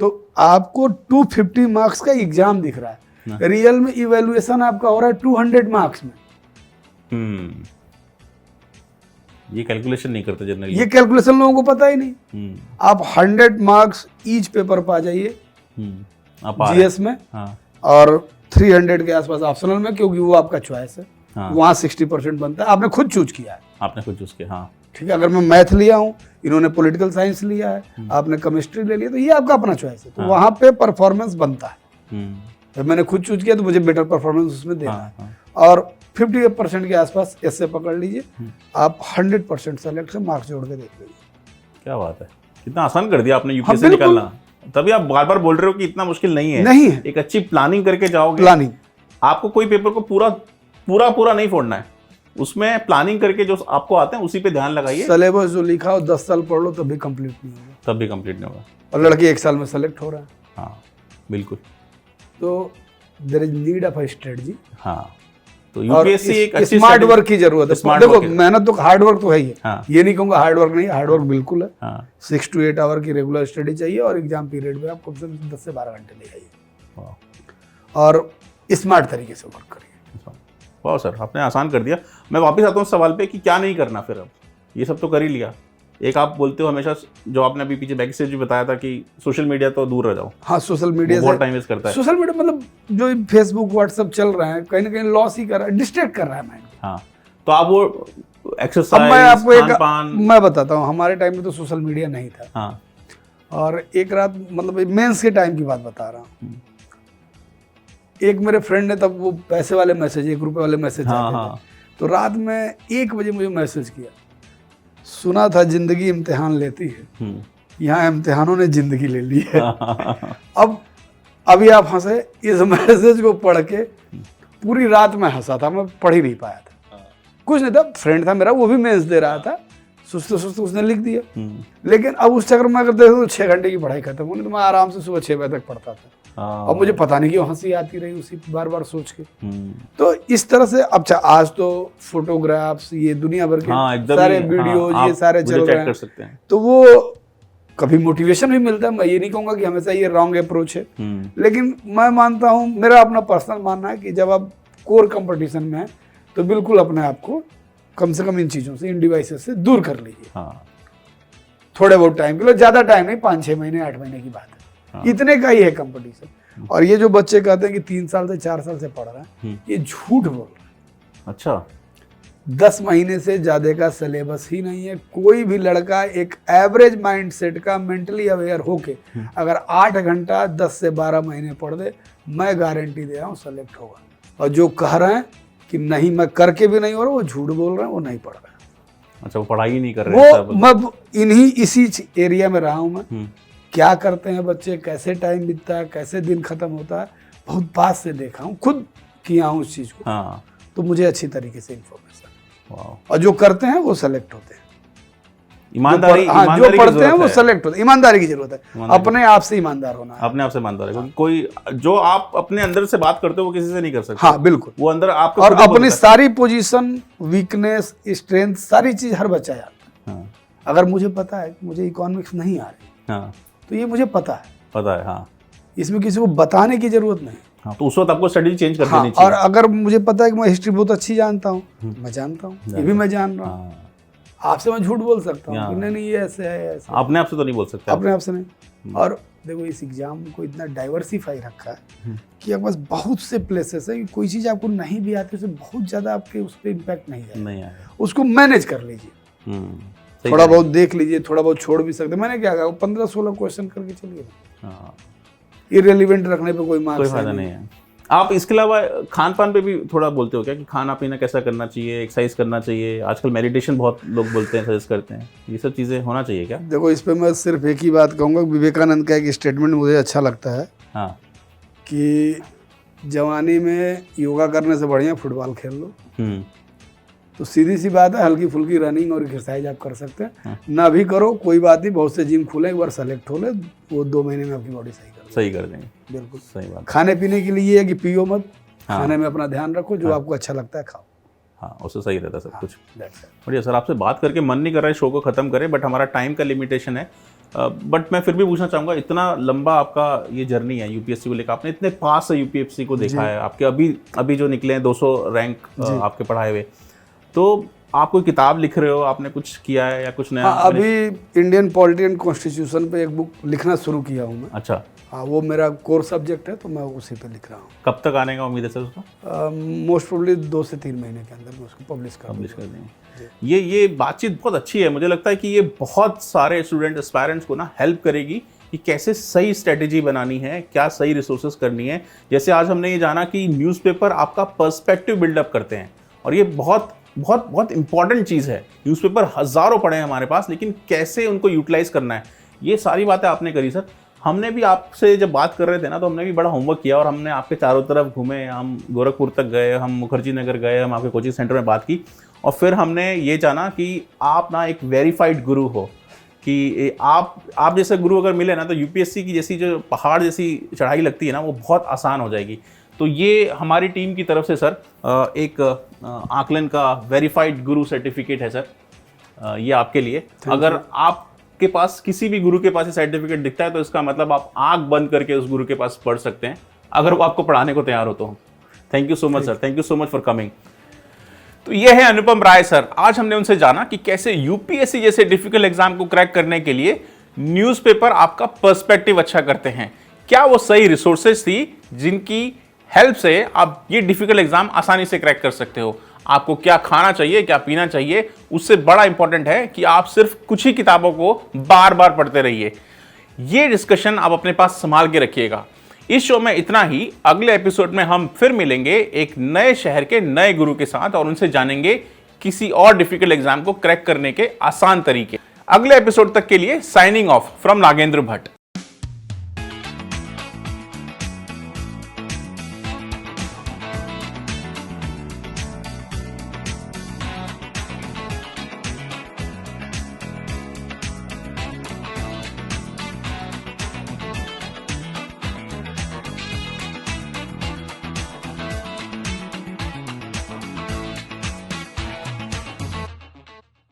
तो आपको 250 मार्क्स का एग्जाम दिख रहा है, रियल में इवैल्यूएशन आपका हो रहा है 200 मार्क्स में। ये कैलकुलेशन नहीं करते जनरली, ये कैलकुलेशन लोगों को पता ही नहीं। आप 100 मार्क्स ईच पेपर पा जाइए जीएस में, और 300 के आसपास ऑप्शनल में, क्योंकि वो आपका चॉइस है। वहाँ 60% बनता है, आपने खुद चूज किया है। आपने खुद चूज किया, हाँ। ठीक है, अगर मैं मैथ लिया हूँ, इन्होंने पॉलिटिकल साइंस लिया है, आपने केमिस्ट्री ले लिया, तो ये आपका अपना चॉइस है। तो वहाँ पे परफॉर्मेंस बनता है। तो मैंने खुद चूज किया, तो मुझे बेटर परफॉर्मेंस उसमें देना है। और 50% के आसपास ऐसे पकड़ लीजिए, आप 100% सेलेक्ट से मार्क्स जोड़ के देख लीजिए। क्या बात है, कितना आसान कर दिया आपने यूपीएससी निकालना। तभी आप बार बार बोल रहे हो कि इतना मुश्किल नहीं है। नहीं है, एक अच्छी प्लानिंग करके जाओगे। प्लानिंग, आपको कोई पेपर को पूरा नहीं फोड़ना है, उसमें प्लानिंग करके जो आपको आते हैं उसी पे ध्यान लगाइए। सिलेबस जो लिखा हो 10 साल पढ़ लो तब भी कंप्लीट नहीं होगा, और लड़के 1 साल में सेलेक्ट हो रहा है। हाँ, बिल्कुल। तो there is need of a strategy. हाँ, तो यूपीएससी एक अच्छी स्मार्ट वर्क की जरूरत है। देखो, मेहनत तो, हार्ड वर्क तो है ही है। ये नहीं कहूंगा हार्ड वर्क नहीं, हार्ड वर्क बिल्कुल है। 6 to 8 आवर की रेगुलर स्टडी चाहिए, और एग्जाम पीरियड में आप कम से कम 10 से 12 घंटे ले आइए, और स्मार्ट तरीके से वर्क करिए। वाह सर, आपने आसान कर दिया। मैं वापस आता हूँ सवाल पे कि क्या नहीं करना फिर। अब ये सब तो कर ही लिया, एक आप बोलते हो हमेशा, जो आपने अभी पीछे बैक स्टेज भी बताया था कि सोशल मीडिया तो दूर रह जाओ। हाँ, सोशल मीडिया बहुत टाइम वेस्ट करता है। सोशल मीडिया मतलब जो फेसबुक व्हाट्सएप चल रहा है, कहीं ना कहीं लॉस ही कर रहा है, डिस्ट्रैक्ट कर रहा है माइंड। हाँ, तो आप वो एक्सरसाइज, मैं आपको मैं बताता हूँ, हमारे टाइम में तो सोशल मीडिया नहीं था। हाँ। और एक रात, मतलब मेंस के टाइम की बात बता रहा हूँ, एक मेरे फ्रेंड ने, तब वो पैसे वाले मैसेज, 1 रुपए वाले मैसेज आते थे, तो रात में 1 बजे मुझे मैसेज किया, सुना था जिंदगी इम्तिहान लेती है, यहाँ इम्तिहानों ने जिंदगी ले ली है। अब अभी आप हंसे, इस मैसेज को पढ़ के पूरी रात में हंसा था, मैं पढ़ ही नहीं पाया था। कुछ नहीं था, फ्रेंड था मेरा, वो भी मेंस दे रहा था, सुस्ते सुस्ते उसने लिख दिया। लेकिन अब उस चक्कर में अगर देखो तो 6 घंटे की पढ़ाई खत्म होनी, तो मैं आराम से सुबह 6 बजे तक पढ़ता था। अब मुझे पता नहीं क्यों हंसी आती रही उसी बार बार सोच के। तो इस तरह से अब आज तो फोटोग्राफ्स, ये दुनिया भर के सारे वीडियोज, ये सारे चल रहे हैं, तो वो कभी मोटिवेशन भी मिलता है। मैं ये नहीं कहूंगा कि हमेशा ये रॉन्ग अप्रोच है, लेकिन मैं मानता हूँ, मेरा अपना पर्सनल मानना है कि जब आप कोर कंपटीशन में है, तो बिल्कुल अपने आप को कम से कम इन चीजों से, इन डिवाइसेस से दूर कर लीजिए। थोड़े बहुत टाइम के लिए, ज्यादा टाइम नहीं, 5-6 महीने 8 महीने की बात है। इतने का ही है कंपटीशन। और ये जो बच्चे कहते हैं कि 3 साल से 4 साल से पढ़ रहे हैं, ये झूठ बोल रहे हैं। अच्छा, 10 महीने से ज्यादा का सिलेबस ही नहीं है। कोई भी लड़का एक एवरेज माइंड सेट का, मेंटली अवेयर होके अगर 8 घंटा 10 से 12 महीने पढ़ दे, मैं गारंटी दे रहा हूँ सेलेक्ट होगा। और जो कह रहे हैं कि नहीं मैं करके भी नहीं हो रहा, वो झूठ बोल रहे हैं, वो नहीं पढ़ रहे हैं। अच्छा, वो पढ़ाई ही नहीं कर रहे हैं वो मैं इसी एरिया में रहा हूँ मैं। क्या करते हैं बच्चे, कैसे टाइम बीतता है, कैसे दिन खत्म होता है, बहुत पास से देखा हूँ, खुद किया हूँ उस चीज को। हाँ। तो मुझे अच्छी तरीके से इन्फॉर्मेशन, और जो करते हैं वो सेलेक्ट होते हैं। ईमानदारी, जो पढ़ते हैं वो सेलेक्ट होते हैं। ईमानदारी की जरूरत है, अपने आप से ईमानदार होना है। अपने आप से ईमानदार है, क्योंकि कोई जो आप अपने अंदर से बात करते हो वो किसी से नहीं कर सकते। हाँ बिल्कुल, वो अंदर आपको और अपनी सारी पोजीशन, वीकनेस, स्ट्रेंथ, सारी चीज हर बच्चा जानता है। हाँ। अगर मुझे पता है कि मुझे इकोनॉमिक्स नहीं आ रही, हाँ, तो ये मुझे पता है। हाँ, इसमें किसी को बताने की जरूरत नहीं। हाँ, तो उस वक्त आपको स्ट्रेटजी चेंज कर देनी हाँ, चाहिए। और अगर मुझे पता है कि मैं हिस्ट्री बहुत अच्छी जानता हूँ, मैं जानता हूँ, ये भी मैं जान रहा हूँ। आपसे मैं झूठ बोल सकता हूँ, नहीं ये ऐसे है, ऐसे। अपने आप से तो नहीं बोल सकते। अपने आप से नहीं। और देखो इस एग्जाम को इतना डाइवर्सिफाई रखा है कि आपके पास बहुत से प्लेसेस है, कोई चीज़ आपको नहीं भी आती, उसे बहुत ज़्यादा आपके उस पर इम्पैक्ट नहीं आएगा। उसको मैनेज कर लीजिए, थोड़ा बहुत देख लीजिए, थोड़ा बहुत छोड़ भी सकते। मैंने क्या कहा, 15-16 क्वेश्चन करके चलिए, इररिलेवेंट रखने पे कोई मार्क्स फायदा नहीं है। आप इसके अलावा खान पान पे भी थोड़ा बोलते हो क्या, कि खाना पीना कैसा करना चाहिए, एक्सरसाइज करना चाहिए? आजकल मेडिटेशन बहुत लोग बोलते हैं, सजेस्ट करते हैं, ये सब चीज़ें होना चाहिए क्या? देखो इस पे मैं सिर्फ एक ही बात कहूँगा, विवेकानंद का एक स्टेटमेंट मुझे अच्छा लगता है। हाँ। कि जवानी में योगा करने से बढ़िया फुटबॉल खेल लो। तो सीधी सी बात है, हल्की फुल्की रनिंग और एक्सरसाइज आप कर सकते हैं। ना भी करो कोई बात नहीं, बहुत से जिम खुले, एक बार सेलेक्ट हो ले, वो 2 महीने में आपकी बॉडी सही कर देंगे। बिल्कुल सही बात। खाने पीने के लिए ये है कि पियो मत, खाने में अपना ध्यान रखो, जो आपको अच्छा लगता है खाओ। हाँ, उससे सही रहता है सब कुछ। बढ़िया सर, आपसे बात करके मन नहीं कर रहा है शो को ख़त्म करें, बट हमारा टाइम का लिमिटेशन है। बट मैं फिर भी पूछना चाहूँगा, इतना लंबा आपका ये जर्नी है यूपीएससी को लेकर, आपने इतने पास से यूपीएससी को देखा है, आपके अभी जो निकले हैं 200 रैंक आपके पढ़ाए हुए, तो आप कोई किताब लिख रहे हो, आपने कुछ किया है या कुछ नया? अभी इंडियन पॉलिटी एंड कॉन्स्टिट्यूशन पे एक बुक लिखना शुरू किया हूँ मैं। अच्छा। हाँ, वो मेरा कोर सब्जेक्ट है, तो मैं उसी पे लिख रहा हूँ। कब तक आने का उम्मीद है सर उसका? मोस्ट प्रोबेबली 2 से 3 महीने के अंदर मैं उसको पब्लिश कर देंगे। ये बातचीत बहुत अच्छी है, मुझे लगता है कि ये बहुत सारे स्टूडेंट एस्पायरेंट्स को ना हेल्प करेगी कि कैसे सही स्ट्रेटेजी बनानी है, क्या सही रिसोर्सेज करनी है। जैसे आज हमने ये जाना कि न्यूज़पेपर आपका पर्सपेक्टिव बिल्डअप करते हैं, और ये बहुत बहुत बहुत इंपॉर्टेंट चीज़ है। न्यूज़पेपर हज़ारों पढ़े हैं हमारे पास, लेकिन कैसे उनको यूटिलाइज करना है, ये सारी बातें आपने करी सर। हमने भी आपसे जब बात कर रहे थे ना, तो हमने भी बड़ा होमवर्क किया, और हमने आपके चारों तरफ घूमे, हम गोरखपुर तक गए, हम मुखर्जी नगर गए, हम आपके कोचिंग सेंटर में बात की, और फिर हमने ये जाना कि आप ना एक वेरीफाइड गुरु हो, कि आप जैसे गुरु अगर मिले ना, तो यूपीएससी की जैसी जो पहाड़ जैसी चढ़ाई लगती है ना, वो बहुत आसान हो जाएगी। तो ये हमारी टीम की तरफ से सर एक आकलन का वेरीफाइड गुरु सर्टिफिकेट है सर, ये आपके लिए। अगर आपके पास किसी भी गुरु के पास ये सर्टिफिकेट दिखता है, तो इसका मतलब आप आंख बंद करके उस गुरु के पास पढ़ सकते हैं, अगर वो आपको पढ़ाने को तैयार हो तो। Thank you so much sir, thank you so much for coming. तो ये है अनुपम राय सर। आज हमने उनसे जाना कि कैसे यूपीएससी जैसे डिफिकल्ट एग्जाम को क्रैक करने के लिए न्यूज़पेपर आपका पर्सपेक्टिव अच्छा करते हैं। क्या वो सही रिसोर्सेज थी जिनकी हेल्प से आप ये डिफिकल्ट एग्जाम आसानी से क्रैक कर सकते हो? आपको क्या खाना चाहिए, क्या पीना चाहिए, उससे बड़ा इंपॉर्टेंट है कि आप सिर्फ कुछ ही किताबों को बार बार पढ़ते रहिए। ये डिस्कशन आप अपने पास संभाल के रखिएगा। इस शो में इतना ही। अगले एपिसोड में हम फिर मिलेंगे एक नए शहर के नए गुरु के साथ, और उनसे जानेंगे किसी और डिफिकल्ट एग्जाम को क्रैक करने के आसान तरीके। अगले एपिसोड तक के लिए signing off from Nagendra Bhatt.